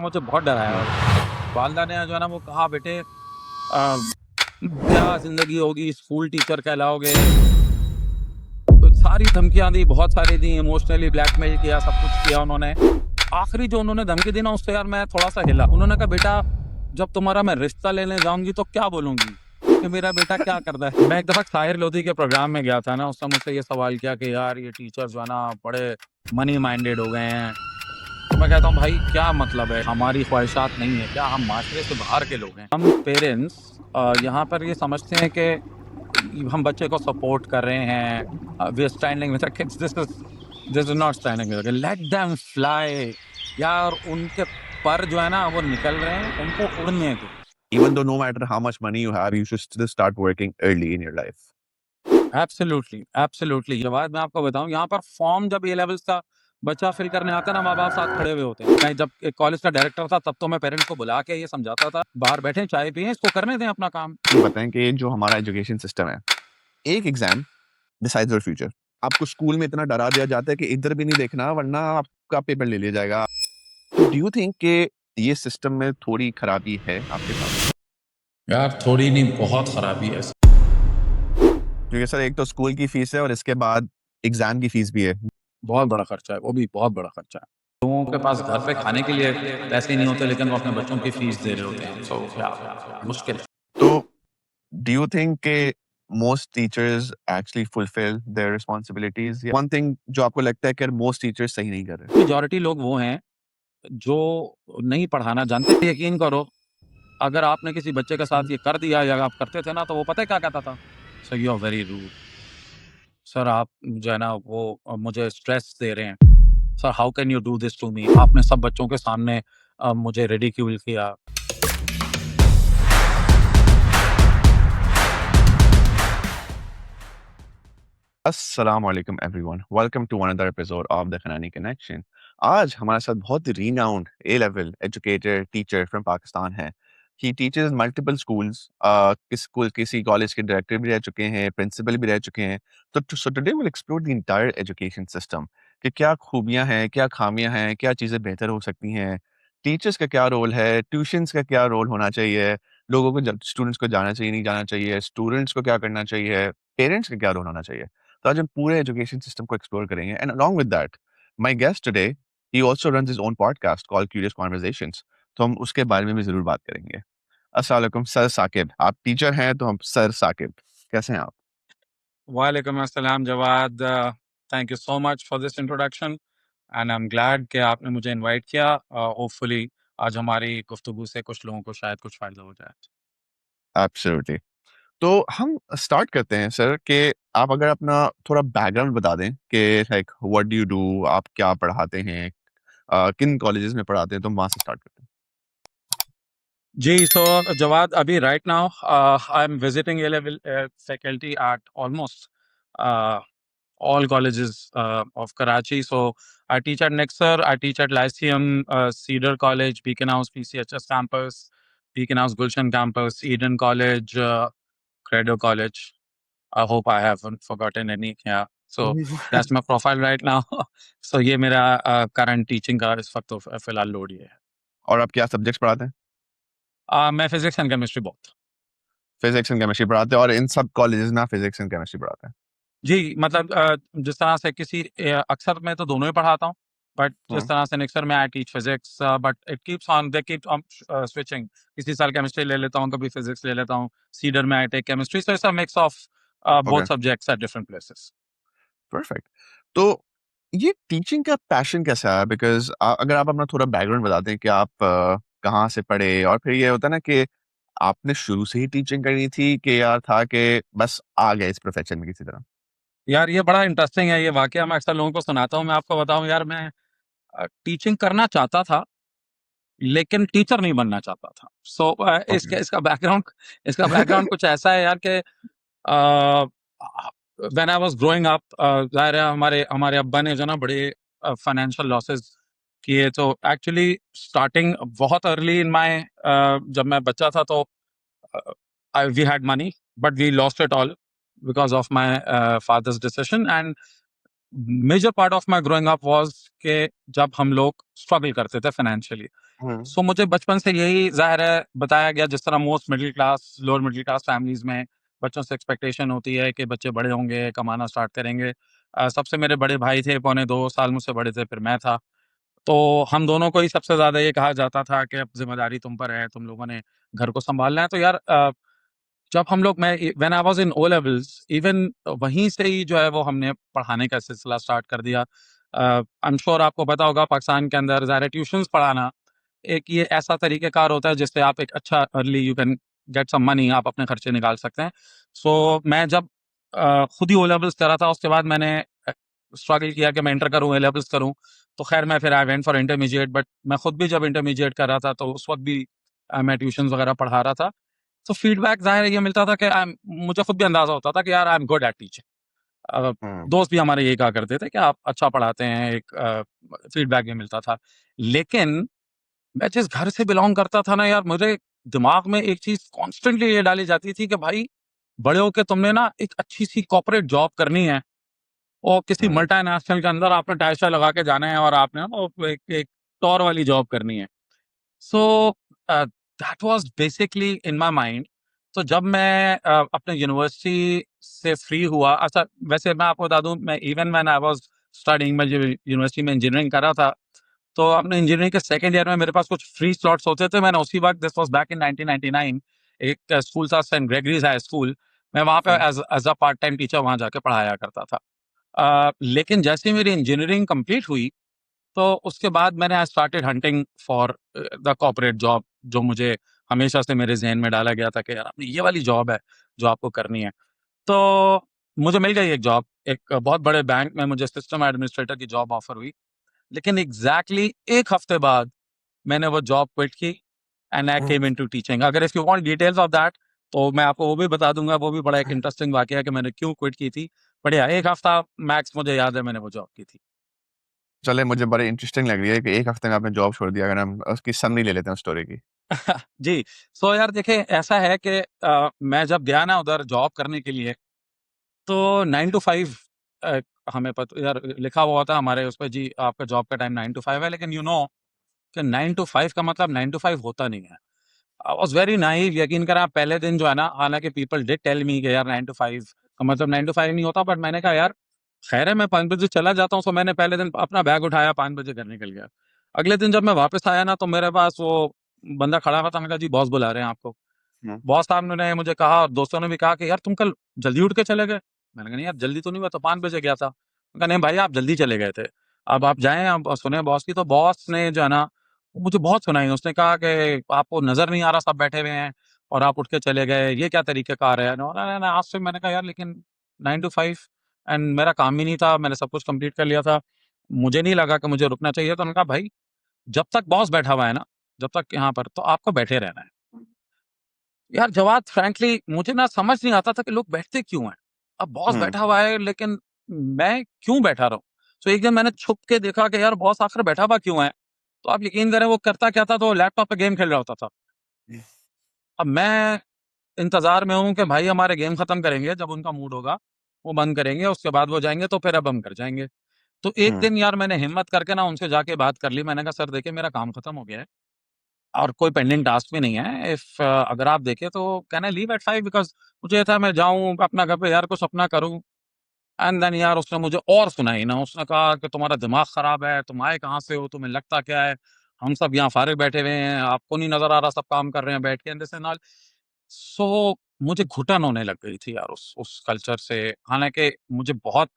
मुझे बहुत डराया और वालदा ने जो है ना वो कहा बेटे क्या ज़िंदगी होगी, स्कूल टीचर कहलाओगे। तो सारी धमकियाँ दी, बहुत सारी दी, इमोशनली ब्लैकमेल किया, सब कुछ किया उन्होंने। आखिरी जो उन्होंने धमकी दी ना उससे यार मैं थोड़ा-सा हिला। उन्होंने कहा बेटा जब तुम्हारा मैं रिश्ता लेने जाऊँगी तो क्या बोलूँगी कि मेरा बेटा क्या करता है? मैं एक दफ़ा साहिर लोधी के प्रोग्राम में गया था ना, उसने मुझसे ये सवाल किया कि यार ये टीचर्स जो है ना बड़े मनी माइंडेड हो गए हैं। तो मैं कहता हूँ भाई क्या मतलब है, हमारी ख्वाहिशात नहीं है क्या, हम माशरे से बाहर के लोग हैं। हम पेरेंट्स यहाँ पर ये समझते हैं कि हम बच्चे को सपोर्ट कर रहे हैं, we are standing with the kids, this is not standing with the let them fly. यार उनके पर जो है ना वो निकल रहे हैं, उनको उड़ने दो। Even though no matter how much money you have, you should still start working early in your life. Absolutely absolutely जवाब मैं आपको बताऊं, यहाँ पर फॉर्म जब ए लेवल्स का बच्चा फिल करने आता है ना, माँ बाप साथ खड़े हुए होते हैं। मैं जब एक कॉलेज का डायरेक्टर था तब तो मैं पेरेंट्स को बुला के ये समझाता था, बाहर बैठे चाय पिए, इसको करने दें अपना काम। ये बताएं कि जो हमारा एजुकेशन सिस्टम है, एक एग्जाम डिसाइड्स योर फ्यूचर। आपको स्कूल में इतना डरा दिया जाता है कि इधर भी नहीं देखना वरना आपका पेपर ले लिया जाएगा। डू यू थिंक कि ये सिस्टम में थोड़ी खराबी है आपके साथ? यार थोड़ी नहीं, बहुत खराबी है। क्योंकि सर एक तो स्कूल की फीस है और इसके बाद एग्जाम की फीस भी है। बहुत बड़ा खर्चा है, वो भी बहुत बड़ा खर्चा है। लोगों के पास घर पे खाने के लिए पैसे नहीं होते, लेकिन वो अपने बच्चों की फीस दे रहे होते हैं। सो क्या मुश्किल है। तो डू यू थिंक कि most teachers actually fulfill their responsibilities? One thing जो आपको लगता है कि most teachers सही नहीं कर रहे? मेजॉरिटी लोग वो हैं जो नहीं पढ़ाना जानते। यकीन करो, अगर आपने किसी बच्चे के साथ ये कर दिया या आप करते थे ना, तो वो पता है क्या कहता था? Sir you are very rude. Sir आप जो है ना वो मुझे स्ट्रेस दे रहे हैं। Sir how can you do this to me? आपने सब बच्चों के सामने मुझे रिडिक्यूल किया। अस्सलाम वालेकुम everyone, welcome to another episode of the Khanani connection. आज हमारे साथ बहुत renowned A level educator teacher from Pakistan है। ही टीचर्स मल्टीपल स्कूल्स, किसी कॉलेज के डायरेक्टर भी रह चुके हैं, प्रिंसिपल भी रह चुके हैं। तो so today will explore the entire education system कि क्या खूबियां हैं, क्या खामियां हैं, क्या चीज़ें बेहतर हो सकती हैं, टीचर्स का क्या रोल है, ट्यूशन्स का क्या रोल होना चाहिए, लोगों को स्टूडेंट्स को जाना चाहिए नहीं जाना चाहिए, स्टूडेंट्स को क्या करना चाहिए, पेरेंट्स का क्या रोल होना चाहिए। तो आज हम पूरे एजुकेशन सिस्टम को एक्सप्लोर करेंगे and along with that my guest today he also runs his own podcast called curious conversations. तो हम उसके बारे में भी ज़रूर बात करेंगे। अस्सलाम वालेकुम सर साकिब, आप टीचर हैं तो हम सर साकिब, कैसे हैं आप? वालेकुम अस्सलाम Jawad, thank you so much for this introduction and I am glad कि आपने मुझे इनवाइट किया। होपफुली आज हमारी गुफ्तगू से कुछ लोगों को शायद कुछ फ़ायदा हो जाए। एब्सोल्युटली। तो हम स्टार्ट करते हैं सर कि आप अगर अपना थोड़ा बैकग्राउंड बता दें कि like what do you do, आप क्या पढ़ाते हैं, किन कॉलेजेस में पढ़ाते हैं, तो हम वहाँ से स्टार्ट करते हैं। जी, सो Jawad, abhi right now, I'm visiting A-level faculty at almost all colleges of Karachi. So I teach at Nexar, I teach at Lyceum, Cedar College, Beacon House, PCHS campus, Beacon House, Gulshan campus, Eden College, Credo College. I hope I haven't forgotten any. Yeah. So that's my profile right now. So ये मेरा current teaching का इस वक्त तो फिलहाल load ये है। और आप क्या सब्जेक्ट्स पढ़ाते हैं? मैं physics and chemistry both. Physics and chemistry पढ़ाते हैं और इन सब कॉलेजेस में फिजिक्स एंड केमिस्ट्री पढ़ाते हैं? जी, मतलब जिस तरह से किसी अक्सर मैं तो दोनों ही पढ़ाता हूँ, बट जिस तरह से नेक्सर में I teach physics, but it keeps on they keep on switching. किसी साल केमिस्ट्री ले लेता हूँ, कभी फिज़िक्स ले लेता हूँ। सीडर में I take chemistry, so it's a mix of both okay, subjects at different places. Perfect. तो ये टीचिंग का पैशन कैसा है? बिकॉज़ अगर आप अपना थोड़ा बैकग्राउंड बता दें कि आप कहाँ से पढ़े, और फिर ये होता है ना कि आपने शुरू से ही टीचिंग करनी थी कि यार था कि बस आ गए इस प्रोफेशन में किसी तरह? यार ये बड़ा इंटरेस्टिंग है, ये वाकया मैं अक्सर लोगों को सुनाता हूँ। मैं आपको बताऊँ यार, मैं टीचिंग करना चाहता था, लेकिन टीचर नहीं बनना चाहता था। सो ओके, इसका बैकग्राउंड कुछ ऐसा है यार कि uh, when I was growing up, ज़ाहिर है हमारे हमारे अब्बा ने जो ना बड़े फाइनेंशियल लॉसेस किए। तो एक्चुअली स्टार्टिंग बहुत अर्ली इन माय, जब मैं बच्चा था तो we had money, but we lost it all because of my father's decision. And major part of my growing up was कि जब हम लोग स्ट्रगल करते थे फाइनेंशियली, हुँ, सो मुझे बचपन से यही ज़ाहिर है बताया गया, जिस तरह most middle class, lower middle class families में बच्चों से एक्सपेक्टेशन होती है कि बच्चे बड़े होंगे, कमाना स्टार्ट करेंगे। सबसे मेरे बड़े भाई थे, पौने 2 साल मुझसे बड़े थे, फिर मैं था। तो हम दोनों को ही सबसे ज़्यादा ये कहा जाता था कि अब ज़िम्मेदारी तुम पर है, तुम लोगों ने घर को सँभालना है। तो यार जब हम लोग मैं when I was in O levels, even वहीं से ही जो है वो हमने पढ़ाने का सिलसिला स्टार्ट कर दिया। आई एम श्योर आपको पता होगा पाकिस्तान के अंदर ज़ाहिर है ट्यूशन्स पढ़ाना एक ये ऐसा तरीक़ेकार होता है जिससे आप एक अच्छा early you can get some money, आप अपने खर्चे निकाल सकते हैं। सो मैं जब खुद ही ओ लेवल्स कर रहा था, उसके बाद मैंने स्ट्रगल किया कि मैं इंटर करूँ, ए लेवल्स करूँ। तो ख़ैर मैं फिर I went for intermediate, but मैं खुद भी जब इंटरमीडिएट कर रहा था तो उस वक़्त भी मैं ट्यूशन्स वग़ैरह पढ़ा रहा था। तो फीडबैक ज़ाहिर है ये मिलता था कि मुझे खुद भी अंदाज़ा होता था कि यार I am good at teaching. Uh, hmm, दोस्त भी हमारे यही कहा करते थे कि आप अच्छा पढ़ाते हैं, एक फीडबैक भी मिलता था। लेकिन मैं जिस घर से बिलॉन्ग करता था ना यार, मुझे दिमाग में एक चीज़ कॉन्स्टेंटली ये डाली जाती थी कि भाई बड़े होके तुमने ना एक अच्छी-सी कॉर्पोरेट जॉब करनी है और किसी हुँ, मल्टीनेशनल के अंदर आपने टाई-शाई लगा के जाना है और आपने ना वो एक एक टॉर वाली जॉब करनी है। So that was basically in my mind. तो जब मैं अपने यूनिवर्सिटी से फ्री हुआ, अच्छा वैसे मैं आपको बता दूँ, मैं even when I was studying, मैं जब यूनिवर्सिटी में इंजीनियरिंग कर रहा था, तो अपने इंजीनियरिंग के सेकंड ईयर में मेरे पास कुछ फ्री स्लॉट्स होते थे। मैंने उसी वक़्त, दिस वाज़ बैक इन 1999, एक स्कूल था सेंट ग्रेगरीज़ हाई स्कूल, मैं वहाँ पे hmm, as a part time teacher वहाँ जाके पढ़ाया करता था। लेकिन जैसे ही मेरी इंजीनियरिंग कंप्लीट हुई, तो उसके बाद मैंने I started hunting for the corporate job, जो मुझे हमेशा से मेरे ज़हन में डाला गया था कि यार आपने ये वाली जॉब है, जो आपको करनी है। तो मुझे मिल गई एक जॉब, एक बहुत बड़े बैंक में मुझे सिस्टम एडमिनिस्ट्रेटर की जॉब ऑफ़र हुई। लेकिन एग्ज़ैक्टली 1 हफ्ते बाद मैंने वो जॉब क्विट की and I hmm. Came into teaching. अगर if you want details of that, तो मैं आपको वो भी बता दूँगा, वो भी बड़ा एक इंटरेस्टिंग वाक़या है कि मैंने क्यों क्विट की थी। बट या 1 हफ्ता मैक्स मुझे याद है मैंने वो जॉब की थी। चलिए मुझे बड़ी इंटरेस्टिंग लग रही है कि 1 हफ्ते में आपने जॉब छोड़ दिया। अगर हम उसकी समरी ले लेते हैं उस स्टोरी की। जी, सो यार देखिए ऐसा है कि मैं जब गया ना उधर जॉब करने के लिए, तो 9 टू 5 अ, हमें यार लिखा हुआ होता है हमारे उस पे, जी आपका जॉब का टाइम 9 टू 5 है, लेकिन यू नो कि 9 टू 5 का मतलब 9 टू 5 होता नहीं है। आई वाज़ वेरी नाइव, यकीन करें आप, पहले दिन जो है ना, हालाँकि पीपल डिड टेल मी कि यार 9 टू 5 का मतलब 9 टू 5 नहीं होता, बट मैंने कहा यार खैर है, मैं 5 बजे चला जाता हूँ। सो मैंने पहले दिन अपना बैग उठाया, 5 बजे घर निकल गया। अगले दिन जब मैं वापस आया ना, तो मेरे पास वो बंदा खड़ा हुआ था, मैंने कहा जी बॉस बुला रहे हैं आपको। हुँ, बॉस साहब ने मुझे कहा और दोस्तों ने भी कहा कि यार तुम कल जल्दी उठ के चले गए। मैंने कहा नहीं यार जल्दी तो नहीं, मैं तो 5 बजे गया था। उन्होंने कहा नहीं भाई आप जल्दी चले गए थे। अब आप जाएँ, आप सुने बॉस की। तो बॉस ने जो है ना, वो मुझे बहुत सुनाई। उसने कहा कि आपको नज़र नहीं आ रहा सब बैठे हुए हैं और आप उठ के चले गए, ये क्या तरीक़ेकार है? आज से मैंने कहा यार लेकिन 9 टू 5 एंड मेरा काम ही नहीं था, मैंने सब कुछ कंप्लीट कर लिया था। मुझे नहीं लगा कि मुझे रुकना चाहिए। तो उन्होंने कहा भाई जब तक बॉस बैठा हुआ है ना, जब तक यहाँ पर, तो आपको बैठे रहना है। यार जवाब फ्रैंकली मुझे ना समझ नहीं आता था कि लोग बैठते क्यों हैं? अब बॉस हुँ, बैठा हुआ है, लेकिन मैं क्यों बैठा रहूँ? तो एक दिन मैंने छुप के देखा कि यार बॉस आखिर बैठा हुआ क्यों है? तो आप यकीन करें वो करता क्या था, तो वो लैपटॉप पे गेम खेल रहा होता था। अब मैं इंतज़ार में हूँ कि भाई हमारे गेम खत्म करेंगे, जब उनका मूड होगा, वो बंद करेंगे, उसके बाद वो जाएँगे, तो फिर अब हम घर जाएँगे। तो एक हुँ, दिन यार मैंने हिम्मत करके ना उनसे जाके बात कर ली। मैंने कहा सर देखिए मेरा काम खत्म हो गया है और कोई पेंडिंग टास्क भी नहीं है। अगर आप देखें तो can I leave at 5, because मुझे ये था मैं जाऊँ अपना घर पे यार कुछ अपना करूँ। एंड देन यार उसने मुझे और सुनाई ना, उसने कहा कि तुम्हारा दिमाग खराब है, तुम आए कहाँ से हो, तुम्हें लगता क्या है? हम सब यहाँ फारिग बैठे हुए हैं, आपको नहीं नज़र आ रहा सब काम कर रहे हैं बैठ के, एंड दिस एंड ऑल। सो मुझे घुटन होने लग गई थी यार उस कल्चर से। हालाँकि मुझे बहुत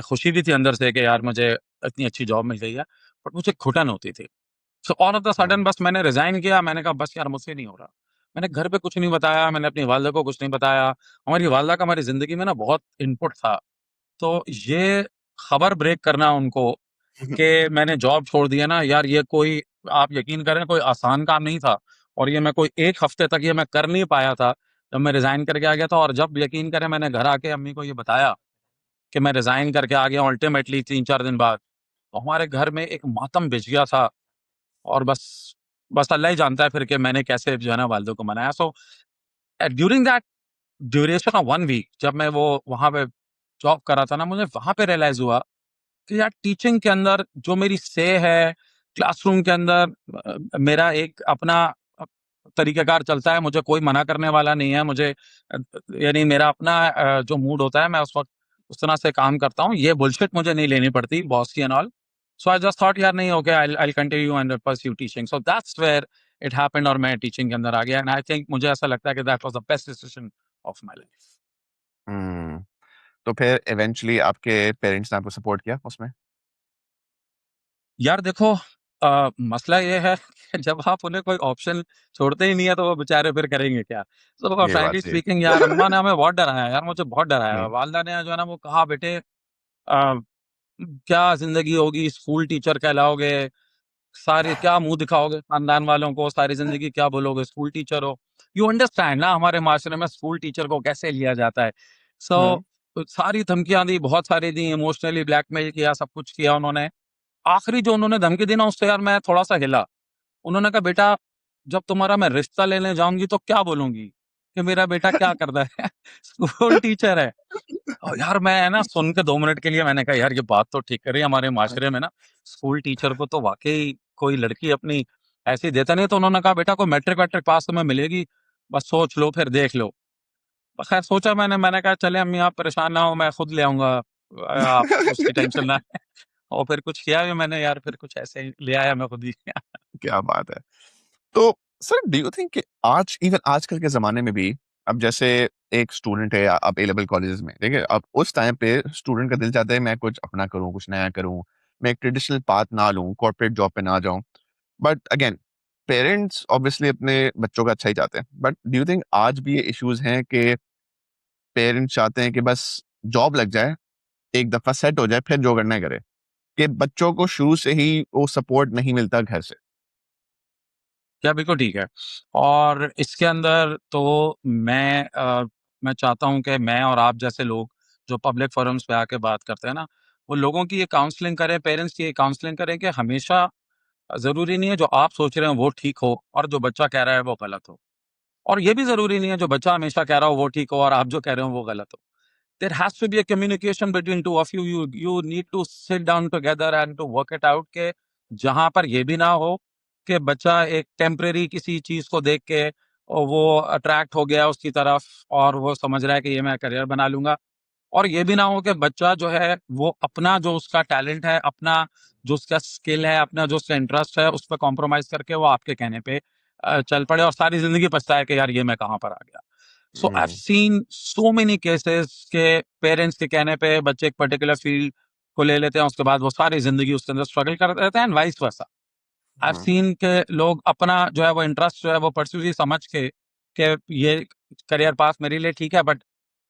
खुशी भी थी अंदर से कि यार मुझे इतनी अच्छी जॉब मिल गई है, बट मुझे घुटन होती थी। So all of the hmm, sudden बस मैंने रिज़ाइन किया, मैंने कहा बस यार मुझसे नहीं हो रहा। मैंने घर पे कुछ नहीं बताया, मैंने अपनी वालदा को कुछ नहीं बताया। हमारी वालदा का हमारी ज़िंदगी में ना बहुत इनपुट था। तो ये खबर ब्रेक करना उनको कि मैंने जॉब छोड़ दी है ना यार, ये कोई, आप यकीन करें, कोई आसान काम नहीं था। और ये मैं कोई 1 हफ्ते तक ये मैं कर नहीं पाया था, जब मैं रिज़ाइन करके आ गया था। और जब यकीन करें मैंने घर आके अम्मी को ये बताया कि मैं रिज़ाइन करके आ गया हूँ अल्टीमेटली 3-4 दिन बाद, तो हमारे घर में एक मातम बिछ गया था। और बस अल्लाह ही जानता है फिर कि मैंने कैसे जो है ना वालिदा को मनाया। So during that duration of 1 week जब मैं वो वहाँ पे जॉब कर रहा था ना, मुझे वहाँ पे रियलाइज़ हुआ कि यार टीचिंग के अंदर जो मेरी से है, क्लासरूम के अंदर मेरा एक अपना तरीक़ाकार चलता है, मुझे कोई मना करने वाला नहीं है, मुझे यानी मेरा अपना जो मूड होता है, मैं उस वक़्त उस तरह से काम करता हूँ। ये बुलशिट मुझे नहीं लेनी पड़ती बॉस की and all. So I just thought यार नहीं okay I will continue and pursue teaching. So that's where it happened और मैं टीचिंग के अंदर आ गया एंड आई थिंक मुझे ऐसा लगता है कि that was the best decision of my life. Hmm. तो फिर इवेंचुअली आपके पेरेंट्स ने आपको सपोर्ट किया उसमें? यार देखो मसला ये है कि जब आप उन्हें कोई ऑप्शन छोड़ते ही नहीं है तो वो बेचारे फिर करेंगे क्या? सो ये बात फ्रैंकली सही है। स्पीकिंग यार अम्मा ने हमें बहुत डराया यार, मुझे बहुत डराया। हुँ, वालिदा ने जो है ना वो कहा बेटे क्या ज़िंदगी होगी, स्कूल टीचर कहलाओगे, सारे क्या मुँह दिखाओगे खानदान वालों को, सारी ज़िंदगी क्या बोलोगे, स्कूल टीचर हो। यू अंडरस्टैंड ना हमारे माशरे में स्कूल टीचर को कैसे लिया जाता है। सो हुँ, सारी धमकियाँ दी, बहुत सारी दी, इमोशनली ब्लैकमेल किया, सब कुछ किया उन्होंने। आखिरी जो उन्होंने धमकी दी ना उससे यार मैं थोड़ा-सा हिला। उन्होंने कहा बेटा जब तुम्हारा मैं रिश्ता लेने जाऊँगी तो क्या बोलूँगी? कि मेरा बेटा क्या करता है? स्कूल टीचर है। यार मैं ना सुन के 2 मिनट के लिए मैंने कहा यार ये बात तो ठीक कर रही है हमारे माशरे में ना स्कूल टीचर को तो वाक़ई कोई लड़की अपनी ऐसी देता नहीं। तो उन्होंने कहा बेटा कोई मैट्रिक वैट्रिक पास तुम्हें मिलेगी, बस सोच लो फिर देख लो। खैर सोचा मैंने कहा चले अम्मी आप परेशान ना हो मैं खुद ले आऊँगा आप उसकी टेंशन ना और फिर कुछ किया भी मैंने यार फिर कुछ ऐसे ही ले आया मैं खुद ही। क्या बात है। तो सर डू यू थिंक कि आज इवन आजकल के ज़माने में भी अब जैसे एक स्टूडेंट है या अब ए लेवल कॉलेजेस में, ठीक है? अब उस टाइम पे स्टूडेंट का दिल चाहता है मैं कुछ अपना करूँ, कुछ नया करूँ, मैं एक ट्रेडिशनल पाथ ना लूँ, कॉर्पोरेट जॉब पे ना जाऊँ। बट अगेन पेरेंट्स ऑब्वियसली अपने बच्चों का अच्छा ही चाहते हैं। बट डू यू थिंक आज भी ये इश्यूज़ हैं कि पेरेंट्स चाहते हैं कि बस जॉब लग जाए, एक दफ़ा सेट हो जाए, फिर जो करना है करे, कि बच्चों को शुरू से ही वो सपोर्ट नहीं मिलता घर से? क्या बिल्कुल ठीक है। और इसके अंदर तो मैं चाहता हूँ कि मैं और आप जैसे लोग जो पब्लिक फोरम्स पे आके बात करते हैं ना, वो लोगों की ये काउंसलिंग करें, पेरेंट्स की ये काउंसलिंग करें कि हमेशा ज़रूरी नहीं है जो आप सोच रहे हो वो ठीक हो और जो बच्चा कह रहा है वो गलत हो। और ये भी ज़रूरी नहीं है जो बच्चा हमेशा कह रहा हो वो ठीक हो और आप जो कह रहे हो वो गलत हो। There has to be a communication between two of you. You need to sit down together and to work it out कि जहाँ पर ये भी ना हो कि बच्चा एक टेम्परेरी किसी चीज़ को देख के और वो अट्रैक्ट हो गया उसकी तरफ और वो समझ रहा है कि ये मैं करियर बना लूँगा। और ये भी ना हो कि बच्चा जो है वो अपना जो उसका टैलेंट है, अपना जो उसका स्किल है, अपना जो उसका इंटरेस्ट है, उस पे कॉम्प्रोमाइज़ करके वो आपके कहने पे चल पड़े और सारी ज़िंदगी पछताए कि यार ये मैं कहाँ पर आ गया। So I have hmm, seen so many cases के पेरेंट्स के कहने पे बच्चे एक पर्टिकुलर फील्ड को ले लेते हैं, उसके बाद वो सारी ज़िंदगी उसके अंदर स्ट्रगल करते रहते हैं and vice versa. I have hmm, seen के लोग अपना जो है वो इंटरेस्ट जो है वो परस्यू ही समझ के कि ये करियर पाथ मेरे लिए ठीक है बट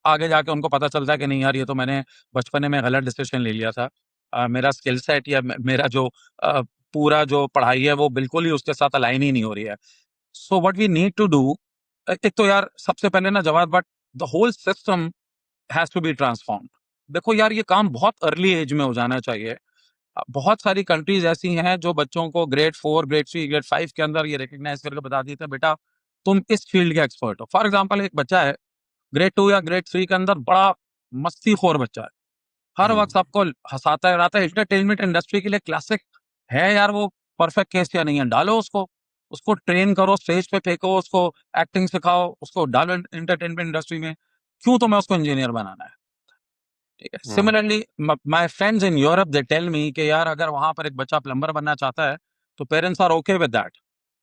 आगे जाके उनको पता चलता है कि नहीं यार ये तो मैंने बचपने में गलत डिसीजन ले लिया था। मेरा स्किल सेट या मेरा जो पूरा जो पढ़ाई है वो बिल्कुल ही उसके साथ अलाइन ही नहीं हो रही है। So what we need to do एक तो यार सबसे पहले ना जवाब but the whole system has to be transformed. देखो यार ये काम बहुत अर्ली एज में हो जाना चाहिए। बहुत सारी कंट्रीज़ ऐसी हैं जो बच्चों को ग्रेड 4, ग्रेड 3, ग्रेड 5 के अंदर ये रिकॉग्नाइज़ करके बता देते हैं बेटा तुम इस फील्ड के एक्सपर्ट हो। फॉर एग्जांपल एक बच्चा है ग्रेड 2 या ग्रेड 3 के अंदर बड़ा मस्तीखोर बच्चा है। हर हुँ, वक़्त सबको हँसाता है, उड़ाता है, एंटरटेनमेंट इंडस्ट्री के लिए क्लासिक है यार वो परफेक्ट केस या नहीं है, डालो उसको। उसको ट्रेन करो, स्टेज पे फेंको, उसको एक्टिंग सिखाओ, उसको डालो एंटरटेनमेंट इंडस्ट्री में। क्यों तुम्हें उसको इंजीनियर बनाना है? ठीक है। Hmm. Similarly my friends in Europe they tell me कि यार अगर वहाँ पर एक बच्चा प्लम्बर बनना चाहता है, तो parents are okay with that.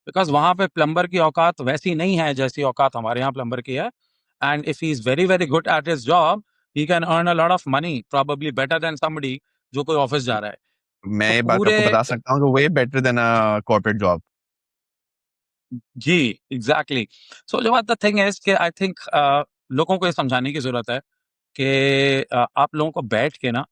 Because वहाँ पे प्लम्बर की औकात वैसी नहीं है जैसी औकात हमारे यहाँ प्लम्बर की है। And if he is very, very good at his job, he can earn a lot of money probably better than somebody जो कोई ऑफिस जा रहा है। मैं तो ये बात पूरे आपको बता सकता हूँ कि way better than corporate job. जी, एग्ज़ैक्टली। सो जो बात द थिंग इज़ कि आई थिंक लोगों को ये समझाने की ज़रूरत है कि आप लोगों को बैठ के ना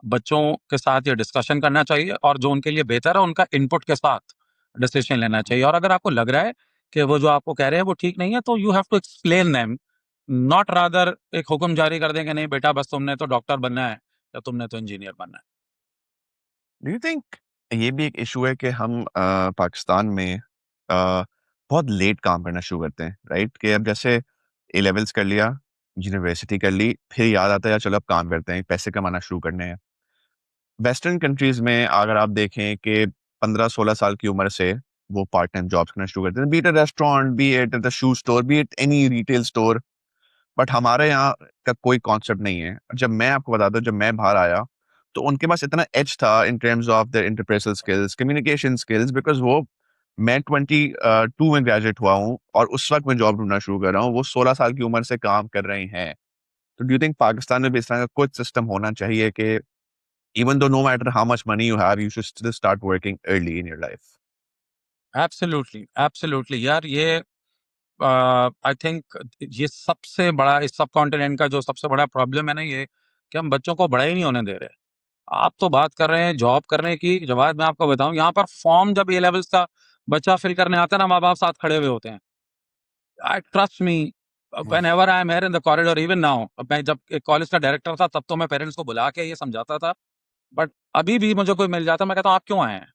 बच्चों के साथ ये डिस्कशन करना चाहिए और जो उनके लिए बेहतर है उनका इनपुट के साथ डिसीजन लेना चाहिए। और अगर आपको लग रहा है कि वो जो आपको कह रहे हैं वो ठीक नहीं है तो you have to explain them, not rather एक हुक्म जारी कर दें कि नहीं बेटा बस तुमने तो डॉक्टर बनना है या तुमने तो इंजीनियर बनना है। डू यू थिंक ये भी एक इशू है कि हम पाकिस्तान में बहुत लेट काम करना शुरू करते हैं, राइट? कि अब जैसे ए लेवल्स कर लिया, यूनिवर्सिटी कर ली, फिर याद आता है यार चलो अब काम करते हैं, पैसे कमाना शुरू करने हैं। वेस्टर्न कंट्रीज़ में अगर आप देखें कि 15-16 साल की उम्र से वो पार्ट टाइम जॉब्स करना शुरू करते हैं, B it a restaurant, B it the shoe store, B it any retail store. But हमारे यहाँ का कोई कॉन्सेप्ट नहीं है। जब मैं आपको बताता हूँ, जब मैं बाहर आया तो उनके पास इतना एज था in terms of their interpersonal skills, communication skills, because वो, मैं 22 में ग्रेजुएट हुआ हूँ और उस वक्त मैं जॉब ढूंढना शुरू कर रहा हूँ, वो 16 साल की उम्र से काम कर रहे हैं। तो डू यू थिंक पाकिस्तान में भी इस तरह का कुछ सिस्टम होना चाहिए कि even though no matter how much money you have, you should still start working early in your life? Absolutely, absolutely यार, ये आई थिंक ये सबसे बड़ा, इस सब कॉन्टिनेंट का जो सबसे बड़ा प्रॉब्लम है ना, ये कि हम बच्चों को बड़ा ही नहीं होने दे रहे। आप तो बात कर रहे हैं जॉब करने की, जवाब मैं आपको बताऊं, यहाँ पर फॉर्म जब ए लेवल्स का बच्चा फिल करने आता है ना, माँ बाप साथ खड़े हुए होते हैं। I trust me, Hmm. When ever I am here in the corridor, even now, मैं जब कॉलेज का डायरेक्टर था तब तो मैं पेरेंट्स को बुला के ये समझाता था। बट अभी भी मुझे कोई मिल जाता, मैं कहता हूँ आप क्यों आए हैं?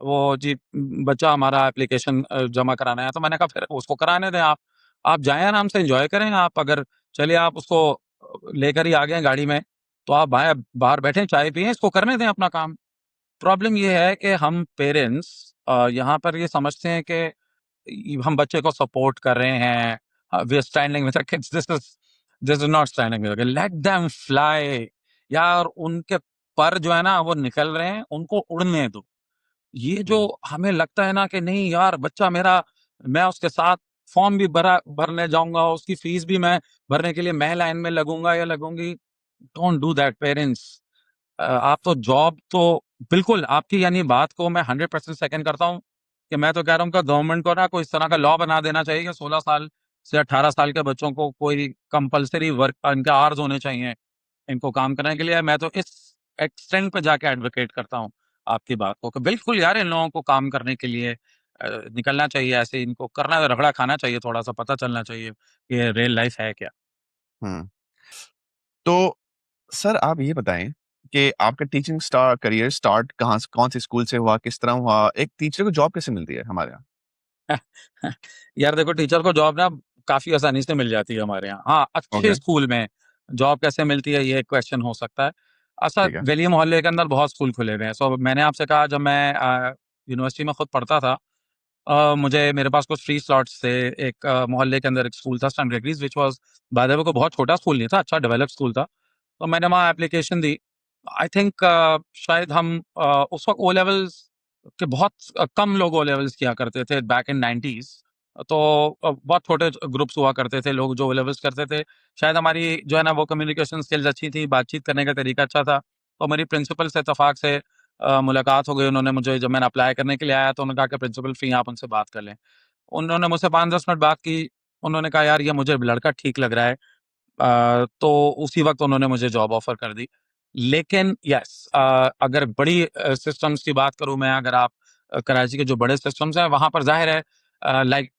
वो जी, बच्चा हमारा एप्लीकेशन जमा कराना है। तो मैंने कहा फिर उसको कराने दें, आप जाएं आराम से, एंजॉय करें। आप अगर चलिए आप उसको लेकर ही आ गए हैं गाड़ी में, तो आप बाहर बाहर बैठे चाय पिए, इसको करने दें अपना काम। प्रॉब्लम ये है कि हम पेरेंट्स यहाँ पर ये समझते हैं कि हम बच्चे को सपोर्ट कर रहे हैं, we are standing with the kids, this is not standing with the, let them fly. यार उनके पर जो है ना वो निकल रहे हैं, उनको उड़ने दो। ये जो Hmm. हमें लगता है ना कि नहीं यार बच्चा मेरा, मैं उसके साथ फॉर्म भी भरने जाऊंगा, उसकी फीस भी मैं भरने के लिए मैं लाइन में लगूंगा या लगूंगी। Don't do that parents. आप तो जॉब तो, बिल्कुल आपकी यानी बात को मैं 100% सेकंड करता हूँ, कि मैं तो कह रहा हूँ कि गवर्नमेंट को ना कोई इस तरह का लॉ बना देना चाहिए कि 16 साल से 18 साल के बच्चों को कोई कंपलसरी वर्क, इनके आवर्स होने चाहिए इनको काम करने के लिए। मैं तो इस एक्सटेंड पे जाके एडवोकेट करता हूँ आपकी बात को, कि बिल्कुल यार इन लोगों को काम करने के लिए निकलना चाहिए, ऐसे इनको करना, रगड़ा खाना चाहिए, थोड़ा सा पता चलना चाहिए कि रियल लाइफ है क्या। Hmm. तो सर आप ये बताएं कि आपका टीचिंग करियर स्टार्ट कौन से स्कूल से हुआ, किस तरह हुआ, एक टीचर को जॉब कैसे मिलती है हमारे यहाँ? यार देखो, टीचर को जॉब ना काफी आसानी से मिल जाती है हमारे यहाँ। हाँ, अच्छे ओके। स्कूल में जॉब कैसे मिलती है ये क्वेश्चन हो सकता है। अच्छा, ठीक है। वेलिया मोहल्ले के अंदर बहुत स्कूल खुले हुए हैं। सो मैंने आपसे कहा, जब मैं यूनिवर्सिटी में खुद पढ़ता था, मुझे, मेरे पास कुछ फ्री स्लॉट्स थे। एक मोहल्ले के अंदर एक स्कूल था, saint Gregory's, which was, by the way, को बहुत छोटा स्कूल नहीं था, अच्छा डेवलप्ड स्कूल था। तो मैंने वहाँ एप्लीकेशन दी। आई थिंक शायद हम उस वक्त ओ लेवल्स के बहुत कम लोग ओ लेवल्स किया करते थे बैक इन 90s। तो बहुत छोटे ग्रुप्स हुआ करते थे लोग जो ओ लेवल्स करते थे। शायद हमारी जो है ना वो कम्युनिकेशन स्किल्स अच्छी थी, बातचीत करने का तरीका अच्छा था। तो मेरी प्रिंसिपल से इत्तेफाक से मुलाकात हो गई। उन्होंने मुझे, जब मैंने अप्लाई करने के लिए आया, तो उन्होंने कहा कि प्रिंसिपल फ्री हैं, आप उनसे बात कर लें। उन्होंने मुझसे 5-10 मिनट बात की। उन्होंने कहा यार ये मुझे लड़का ठीक लग रहा है। तो उसी वक्त उन्होंने मुझे जॉब ऑफर कर दी। लेकिन यस, अगर बड़ी सिस्टम्स की बात करूं मैं, अगर आप कराची के जो बड़े सिस्टम्स हैं वहां पर जाहिर है, लाइक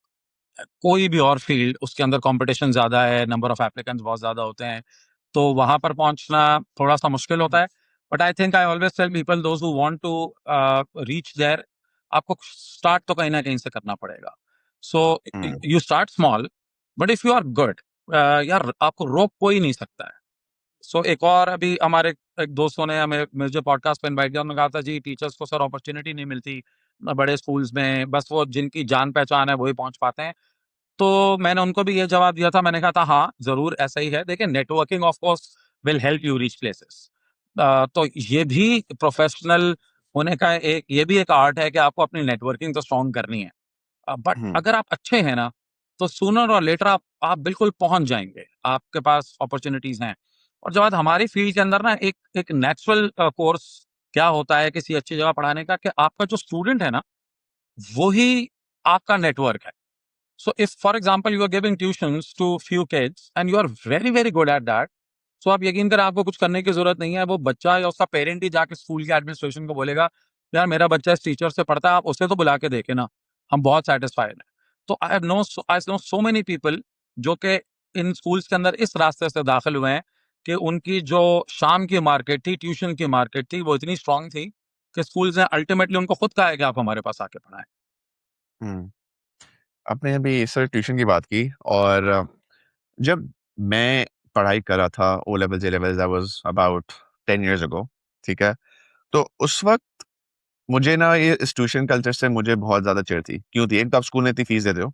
कोई भी और फील्ड, उसके अंदर कंपटीशन ज्यादा है, नंबर ऑफ एप्लीकेंट्स बहुत ज्यादा होते हैं, तो वहां पर पहुंचना थोड़ा सा मुश्किल होता है। But I think I always tell people, those who want to reach there, आपको स्टार्ट तो कहीं ना कहीं से करना पड़ेगा। So hmm. You start small, but if you are good, यार आपको रोक कोई नहीं सकता है। सो एक और अभी हमारे एक दोस्तों ने हमें, मुझे पॉडकास्ट पे इनवाइट किया। उन्होंने कहा था जी टीचर्स को सर अपॉर्चुनिटी नहीं मिलती बड़े स्कूल्स में, बस वो जिनकी जान पहचान है वही पहुंच पाते हैं। तो मैंने उनको भी ये जवाब दिया था, मैंने कहा था हाँ जरूर ऐसा ही है। देखिए, networking of course will help you reach places. तो ये भी प्रोफेशनल होने का एक, ये भी एक आर्ट है कि आपको अपनी नेटवर्किंग तो स्ट्रॉन्ग करनी है। बट हम्म। अगर आप अच्छे हैं ना, तो सूनर और लेटर आप बिल्कुल पहुंच जाएंगे, आपके पास अपॉर्चुनिटीज हैं। और जब बात हमारी फील्ड के अंदर ना, एक एक नेचुरल कोर्स क्या होता है किसी अच्छी जगह पढ़ाने का, कि आपका जो स्टूडेंट है ना, वो ही आपका नेटवर्क है। So if, for example, you are giving tuitions to few kids and you are very, very good at that, so आप यकीन करें आपको कुछ करने की जरूरत नहीं है। वो बच्चा या उसका पेरेंट ही जाके स्कूल के एडमिनिस्ट्रेशन को बोलेगा, यार मेरा बच्चा इस टीचर से पढ़ता है, आप उसे तो बुला के देखे ना, हम बहुत सेटिस्फाइड हैं। तो I know so many people जो कि इन स्कूल्स के अंदर इस रास्ते से दाखिल हुए हैं, कि उनकी जो शाम की मार्केट थी, ट्यूशन की मार्केट थी, वो इतनी स्ट्रांग थी कि स्कूल्स ने अल्टीमेटली उनको खुद कहा है कि आप हमारे पास आके पढ़ाएं। हम्म। आपने अभी सर ट्यूशन की बात की, और जब मैं पढ़ाई कर रहा था, O levels, A levels, I was about 10 years ago, ठीक है? तो उस वक्त मुझे ना ये इस ट्यूशन कल्चर से मुझे बहुत ज़्यादा चिढ़ थी। क्यों थी? एक तो आप स्कूल में इतनी फीस देते हो,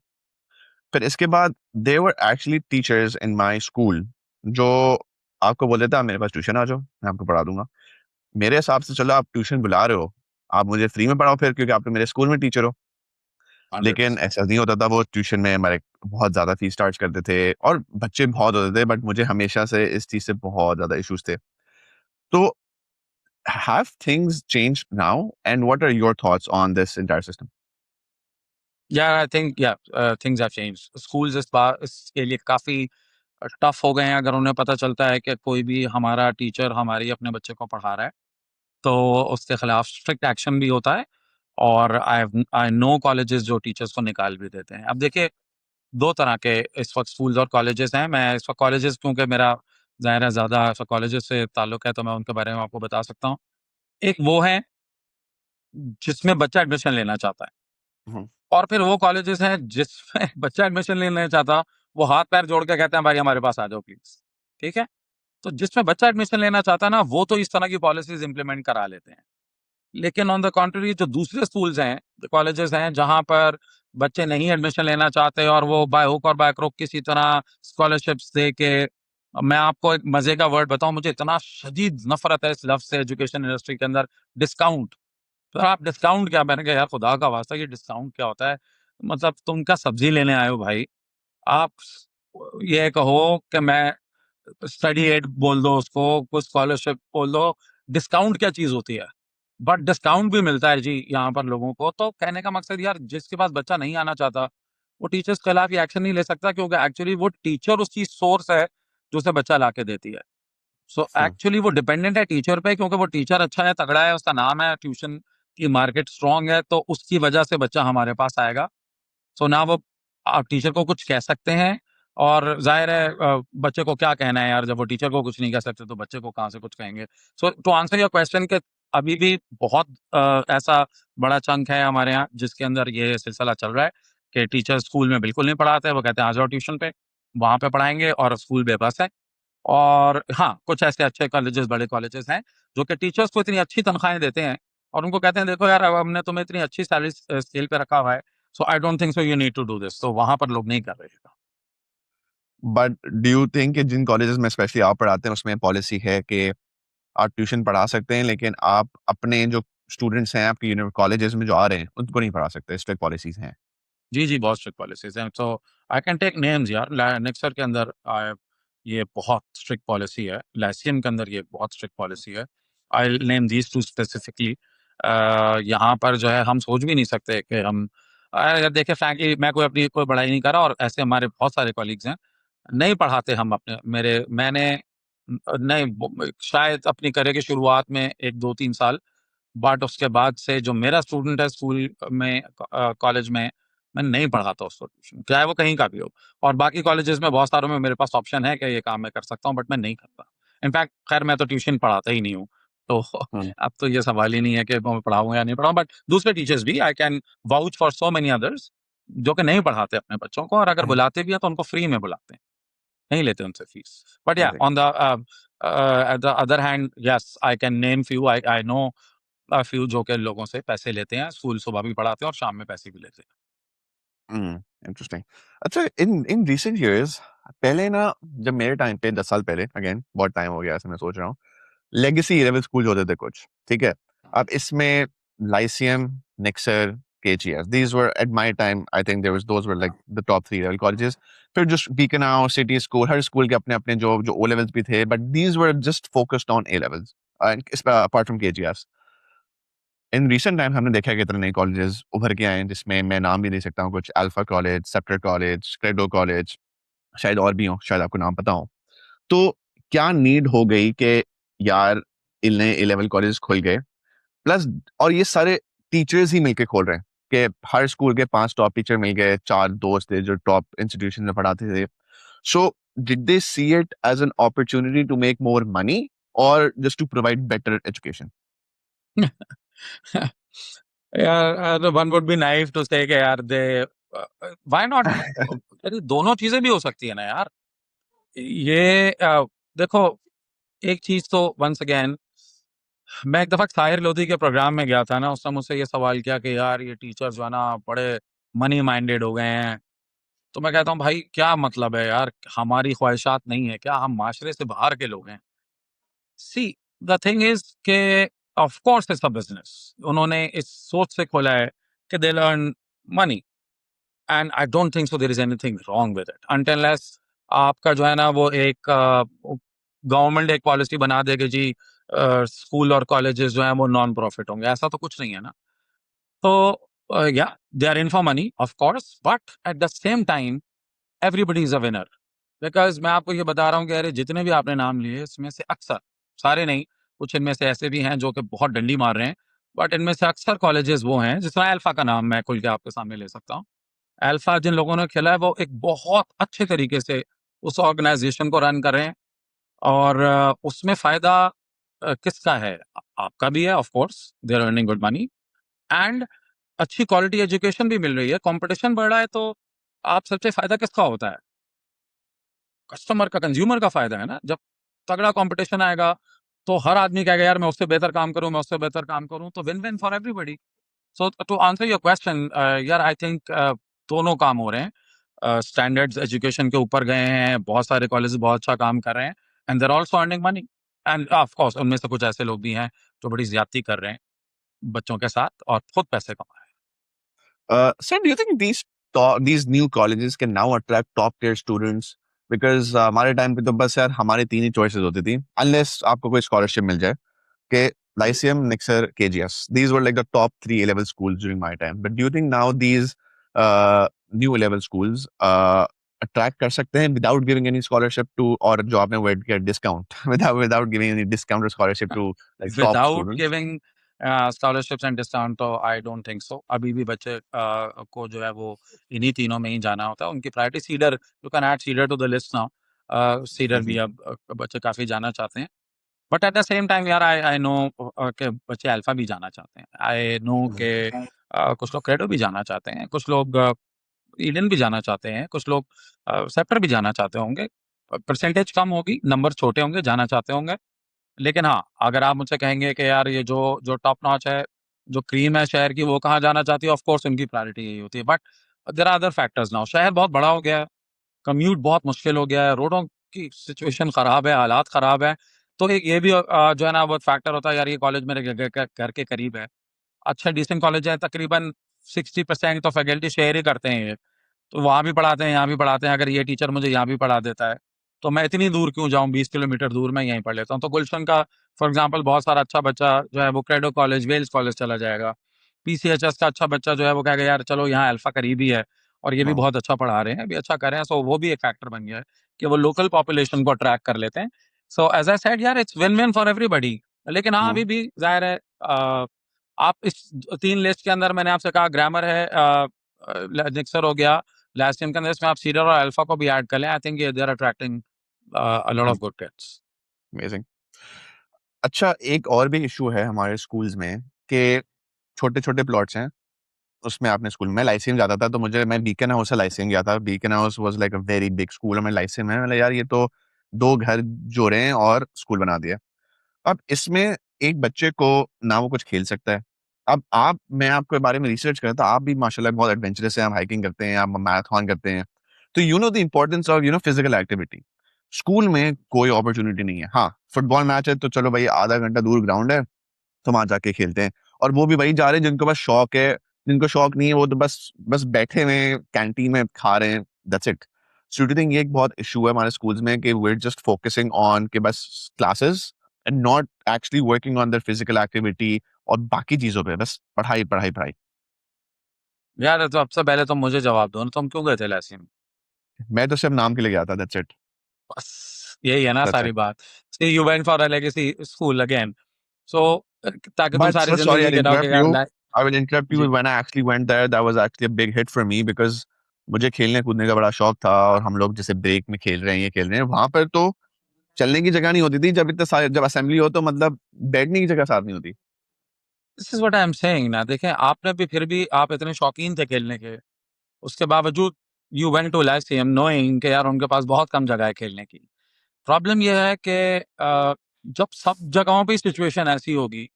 फिर इसके बाद there were actually teachers in my school जो आपको बोल देते, "आप मेरे पास ट्यूशन आ जाओ, मैं आपको पढ़ा दूँगा।" मेरे हिसाब से चलो आप ट्यूशन बुला रहे हो, आप मुझे फ्री में पढ़ाओ फिर, क्योंकि आप तो मेरे स्कूल में टीचर हो। लेकिन 100%। ऐसा नहीं होता था, वो ट्यूशन में हमारे बहुत ज़्यादा फीस चार्ज करते थे और बच्चे बहुत होते थे, बट मुझे हमेशा से इस चीज़ से बहुत ज़्यादा इश्यूज़ थे। तो have things changed now, and what are your thoughts on this entire system? यार आई थिंक या थिंग्स हैव चेंज्ड। स्कूल्स इस बार इसके लिए काफ़ी टफ हो गए हैं। अगर उन्हें पता चलता है कि कोई भी हमारा टीचर हमारी अपने बच्चे को पढ़ा रहा है, तो उसके खिलाफ स्ट्रिक्ट एक्शन भी होता है। और आई नो कॉलेजेस जो टीचर्स को निकाल भी देते हैं। अब देखिए, 2 तरह के इस वक़्त स्कूल्स और कॉलेजेस हैं। मैं इस वक़्त कॉलेजेस, क्योंकि मेरा ज़ाहिर है ज़्यादा कॉलेजेस से ताल्लुक है, तो मैं उनके बारे में आपको बता सकता हूँ। एक वो है जिसमें बच्चा एडमिशन लेना चाहता है, Mhm. और फिर वो कॉलेजेस हैं जिसमें बच्चा एडमिशन लेना नहीं चाहता, वो हाथ-पैर जोड़ के कहते हैं भाई हमारे पास आ जाओ प्लीज़। ठीक है? तो जिसमें बच्चा एडमिशन लेना चाहता है ना, वो तो इस तरह की पॉलिसीज़ इम्प्लीमेंट करा लेते हैं। लेकिन ऑन द कॉन्ट्ररी जो दूसरे स्कूल्स हैं, कॉलेजेस हैं, जहाँ पर बच्चे नहीं एडमिशन लेना चाहते और वो बाय हुक और बाय क्रुक किसी तरह स्कॉलरशिप्स दे के, मैं आपको एक मज़े का वर्ड बताऊँ, मुझे इतना शदीद नफ़रत है इस लफ्ज़ से एजुकेशन इंडस्ट्री के अंदर, डिस्काउंट। तो आप डिस्काउंट क्या? मैंने कहा यार खुदा का वास्ता ये डिस्काउंट क्या होता है? मतलब तुम क्या सब्ज़ी लेने आए हो भाई? आप ये कहो कि मैं स्टडी एड बोल दो उसको, कुछ स्कॉलरशिप बोल दो, डिस्काउंट क्या चीज़ होती है? बट डिस्काउंट भी मिलता है जी यहाँ पर लोगों को। तो कहने का मकसद यार, जिसके पास बच्चा नहीं आना चाहता, वो टीचर्स के खिलाफ ये एक्शन नहीं ले सकता, क्योंकि एक्चुअली वो टीचर उसकी सोर्स है, जो उसे बच्चा लाके देती है। सो Hmm. एक्चुअली वो डिपेंडेंट है टीचर पे, क्योंकि वो टीचर अच्छा है, तगड़ा है, उसका नाम है, ट्यूशन की मार्केट स्ट्रॉन्ग है, तो उसकी वजह से बच्चा हमारे पास आएगा। सो ना वो आप टीचर को कुछ कह सकते हैं, और ज़ाहिर है बच्चे को क्या कहना है यार, जब वो टीचर को कुछ नहीं कह सकते, तो बच्चे को कहाँ से कुछ कहेंगे? सो टू आंसर योर क्वेश्चन, कि अभी भी बहुत ऐसा बड़ा चंक है हमारे यहाँ जिसके अंदर ये सिलसिला चल रहा है कि टीचर स्कूल में बिल्कुल नहीं पढ़ाते, वो कहते हैं आ जाओ ट्यूशन पे, वहाँ पे पढ़ाएँगे, और स्कूल बेबस है। और हाँ, कुछ ऐसे अच्छे कॉलेजेस, बड़े कॉलेजेस हैं, जो कि टीचर्स को इतनी अच्छी तनख्वाहें देते हैं, और उनको कहते हैं देखो यार, अब हमने तुम्हें इतनी अच्छी सैलरी स्केल पे रखा हुआ है, so I don't think so you need to do this. तो वहाँ पर लोग नहीं कर रहे हैं। बट डू यू थिंक कि जिन कॉलेजेस में स्पेशली आप पढ़ाते हैं उसमें पॉलिसी है कि आप ट्यूशन पढ़ा सकते हैं, लेकिन आप अपने जो स्टूडेंट्स हैं आपके कॉलेजेस में जो आ रहे हैं उनको नहीं पढ़ा सकते, स्ट्रिक्ट पॉलिसीज हैं? जी, जी, बहुत स्ट्रिक्ट पॉलिसीज़ हैं। सो आई कैन टेक नेम्स यार, नेक्सर के अंदर ये बहुत स्ट्रिक्ट पॉलिसी है, लैसियन के अंदर ये बहुत स्ट्रिक्ट पॉलिसी है। I will name these 2 specifically. यहाँ पर जो है हम सोच भी नहीं सकते कि हम देखिए, फ्रैंकली मैं कोई बड़ाई नहीं कर रहा, और ऐसे हमारे बहुत सारे कॉलीग्स हैं, नहीं पढ़ाते हम अपने मेरे मैंने नहीं शायद अपनी करियर की शुरुआत में 1, 2, 3 साल, बट उसके बाद से जो मेरा स्टूडेंट है स्कूल में, कॉलेज में, मैं नहीं पढ़ाता उसको ट्यूशन, चाहे वो कहीं का भी हो। और बाकी कॉलेजेस में बहुत सारों में मेरे पास ऑप्शन है कि ये काम मैं कर सकता हूँ, बट मैं नहीं करता। इनफैक्ट खैर, मैं तो ट्यूशन पढ़ाता ही नहीं हूँ। तो हुँ, अब तो ये सवाल ही नहीं है कि मैं पढ़ाऊँ या नहीं पढ़ाऊँ, बट दूसरे टीचर्स भी, I can vouch for so many others, जो कि नहीं पढ़ाते अपने बच्चों को, और अगर हुँ, बुलाते भी हैं तो उनको फ्री में बुलाते हैं, नहीं लेते उनसे फीस। बट या correct. On the at the other hand, yes I can name few, I I know few जो कि लोगों से पैसे लेते हैं, स्कूल सुबह भी पढ़ाते हैं और शाम में पैसे भी लेते हैं। हुँ, इंटरेस्टिंग। अच्छा, इन इन रिसेंट इयर्स पहले ना, जब मेरे टाइम पे 10 साल पहले, अगेन बहुत टाइम हो गया ऐसे मैं सोच रहा हूँ, लेगेसी लेवल स्कूल होते थे कुछ, ठीक है? अब इसमें Lyceum, Nixor, KGS, these were at my time, I think there was those were like the top 3 level colleges. फिर जो बीकन हाउस, सिटी स्कूल, हर स्कूल के अपने-अपने जो ओ लेवल्स भी थे, but these were just focused on A levels and apart from KGS. In recent time हमने देखा है कि इतने नए कॉलेजेस उभर के आए हैं, जिसमें मैं नाम भी दे सकता हूँ कुछ, alpha college, sector college, credo college, शायद और भी हों, शायद आपको नाम पता हो। तो क्या नीड हो गई कि यार इन नए ए लेवल कॉलेज खुल गए, प्लस और ये सारे टीचर्स ही मिलके खोल रहे हैं कि हर स्कूल के 5 टॉप टीचर मिल गए, 4 दोस्त थे जो टॉप इंस्टीट्यूशन में पढ़ाते थे। So did they see it as an opportunity to make more money और just to provide better education? यार, one would be naive to say कि यार व्हाई नॉट, अरे दोनों चीजें भी हो सकती है ना यार। ये देखो, एक चीज तो वंस अगेन, मैं एक दफ़ा साहिर लोधी के प्रोग्राम में गया था ना, उसने मुझसे ये सवाल किया कि यार ये टीचर्स जो है ना बड़े मनी माइंडेड हो गए हैं। तो मैं कहता हूँ भाई क्या मतलब है यार, हमारी ख्वाहिशात नहीं है क्या? हम माशरे से बाहर के लोग हैं। सी द थिंग इज़ के of course it's a business. उन्होंने इस सोच से खोला है कि they will earn money and I don't think so there is anything wrong with it until unless आपका जो है ना वो एक गवर्नमेंट एक पॉलिसी बना दे कि जी स्कूल और कॉलेजेस जो हैं वो नॉन प्रॉफिट होंगे, ऐसा तो कुछ नहीं है ना। तो या they are in for money of course, but at the same time everybody is a winner. Because मैं आपको ये बता रहा हूँ कि अरे जितने भी आपने नाम लिए इसमें से अक्सर, सारे नहीं, कुछ इनमें से ऐसे भी हैं जो कि बहुत डंडी मार रहे हैं, बट इनमें से अक्सर कॉलेजेस वो हैं, जिस तरह अल्फा का नाम मैं खुल के आपके सामने ले सकता हूँ। अल्फा जिन लोगों ने खेला है वो एक बहुत अच्छे तरीके से उस ऑर्गेनाइजेशन को रन कर रहे हैं। और उसमें फायदा किसका है? आपका भी है, of course they are earning good money and अच्छी क्वालिटी एजुकेशन भी मिल रही है। कंपटीशन बढ़ रहा है तो आप सबसे फायदा किसका होता है? कस्टमर का, कंज्यूमर का फायदा है ना। जब तगड़ा कंपटीशन आएगा तो हर आदमी कहेगा यार मैं उससे बेहतर काम करूं, मैं उससे बेहतर काम करूं, तो win win for everybody. So to answer your question यार, आई थिंक दोनों काम हो रहे हैं। स्टैंडर्ड्स एजुकेशन के ऊपर गए हैं, बहुत सारे कॉलेज बहुत अच्छा काम कर रहे हैं and there also earning money. End of course उनमें से कुछ ऐसे लोग भी हैं जो बड़ी ज्यादती कर रहे हैं बच्चों के साथ और खुद पैसे कमा रहे Sir, do you think these new colleges can now attract top tier students? Because हमारे टाइम पे तो बस यार हमारी तीन ही चॉइसेस होती थी, अनलेस आपको कोई स्कॉलरशिप मिल जाए कि Lyceum, Nixer, KGS. These were like the top three A-level schools during my time. But do you think now these new A-level schools attract कर सकते हैं without giving any scholarship to, और जो आपने word किया discount, without giving any discount or scholarship to like हैं top without students? Giving scholarships and discount. तो आई don't think सो। अभी भी बच्चे को जो है वो इन्हीं तीनों में ही जाना होता है। उनकी priority Cedar, you can add Cedar to the list now. Cedar भी Mhm. अब बच्चे काफ़ी जाना चाहते हैं। But at the same time यार आई आई नो कि बच्चे अल्फा भी जाना चाहते हैं। आई नो कि कुछ लोग क्रेडो भी जाना चाहते हैं, कुछ लोग ईडन भी जाना चाहते हैं, कुछ लोग सेप्टर भी जाना चाहते होंगे। परसेंटेज कम होगी, नंबर छोटे होंगे, जाना चाहते होंगे। लेकिन हाँ, अगर आप मुझसे कहेंगे कि यार ये जो जो टॉप नॉच है, जो क्रीम है शहर की, वो कहाँ जाना चाहती है, ऑफ कोर्स उनकी प्रायोरिटी यही होती है। But there are other factors now. शहर बहुत बड़ा हो गया है, कम्यूट बहुत मुश्किल हो गया है, रोडों की सिचुएशन खराब है, हालात खराब है। तो एक ये भी जो है ना वो फैक्टर होता है यार, ये कॉलेज मेरे घर के करीब है, अच्छा डिसेंट कॉलेज है, तकरीबन 60% तो फैकल्टी शेयर ही करते हैं ये। तो वहाँ भी पढ़ाते हैं, यहाँ भी पढ़ाते हैं। अगर ये टीचर मुझे यहाँ भी पढ़ा देता है, तो मैं इतनी दूर क्यों जाऊँ, 20 किलोमीटर दूर मैं यहीं पढ़ लेता हूँ। तो गुलशन का फॉर एग्ज़ाम्पल बहुत सारा अच्छा बच्चा जो है वो क्रेडो कॉलेज, वेल्स कॉलेज चला जाएगा। पीसीएचएस का अच्छा बच्चा जो है वो कहेगा यार चलो यहाँ अल्फ़ा करीब ही है और ये भी हाँ, बहुत अच्छा पढ़ा रहे हैं, अभी अच्छा कर रहे हैं। सो वो भी एक फैक्टर बन गया है कि वो लोकल पॉपुलेशन को अट्रैक्ट कर लेते हैं। सो एज़ आई सेड यार, इट्स विन-विन फॉर एवरीबॉडी। लेकिन हाँ, हाँ, अभी भी ज़ाहिर है आप इस 3 लिस्ट के अंदर मैंने आपसे कहा ग्रामर है, जिक्सर हो गया, लास्ट के अंदर इसमें आप सीडर और अल्फा को भी ऐड कर लें। I think they are attracting a lot of good kids. Amazing. अच्छा, एक और भी इशू है हमारे स्कूल्स में कि छोटे-छोटे प्लॉट्स हैं, उसमें आपने स्कूल मैं लाइसेंस जाता था, तो मैं बीकन हाउस से लाइसेंस गया था। Beacon house was like a very big school और मैं लाइसेंस में मतलब यार ये तो 2 घर जोड़े हैं और स्कूल बना दिया। अब इसमें एक बच्चे को ना वो कुछ खेल सकता है। अब मैं आपके बारे में रिसर्च कर रहा था, आप भी माशाल्लाह बहुत एडवेंचरस हैं, आप हाइकिंग करते हैं, आप मैराथन करते हैं। तो you know the importance of physical activity. School में कोई अपॉर्च्युनिटी नहीं है। हाँ, फुटबॉल मैच है तो चलो भाई आधा घंटा दूर ग्राउंड है, तो वहाँ जाके खेलते हैं। और वो भी वही जा रहे हैं जिनको बस शौक है, जिनको शौक नहीं है वो तो बस बस बैठे हुए हैं, कैंटीन में खा रहे हैं, that's it. So do you think ये एक बहुत इश्यू है हमारे स्कूल्स में कि we are just focusing on कि बस classes and not actually working on their physical activity और बाकी चीज़ों पे बस पढ़ाई, पढ़ाई, पढ़ाई। यार तो सबसे पहले तुम मुझे जवाब दो ना, तुम क्यों गए थे लहसीन? मैं तो सिर्फ नाम के लिए गया था, दैट्स इट, बस यही है ना दैट्स इट। सारी बात। See you went for a legacy school again. So ताकि तुम But सारी so sorry जिंदगी I'll के रहोगे interrupt यार you. I will interrupt you. Ji. When I actually went there, that was actually a big hit for me because मुझे खेलने कूदने का बड़ा शौक था और हम लोग जैसे ब्रेक में खेल रहे हैं, ये खेल रहे हैं, वहाँ पर तो चलने की जगह नहीं होती थी। जब इतने सारे जब असेंबली हो तो मतलब बैठने की जगह साथ नहीं होती। This is what I am saying ना। देखें, आपने भी फिर भी आप इतने शौकीन थे खेलने के, उसके बावजूद यू वेंट टू लाइसेम नोइंग कि यार उनके पास बहुत कम जगह है खेलने की। प्रॉब्लम ये है कि जब सब जगहों पे सिचुएशन ऐसी होगी,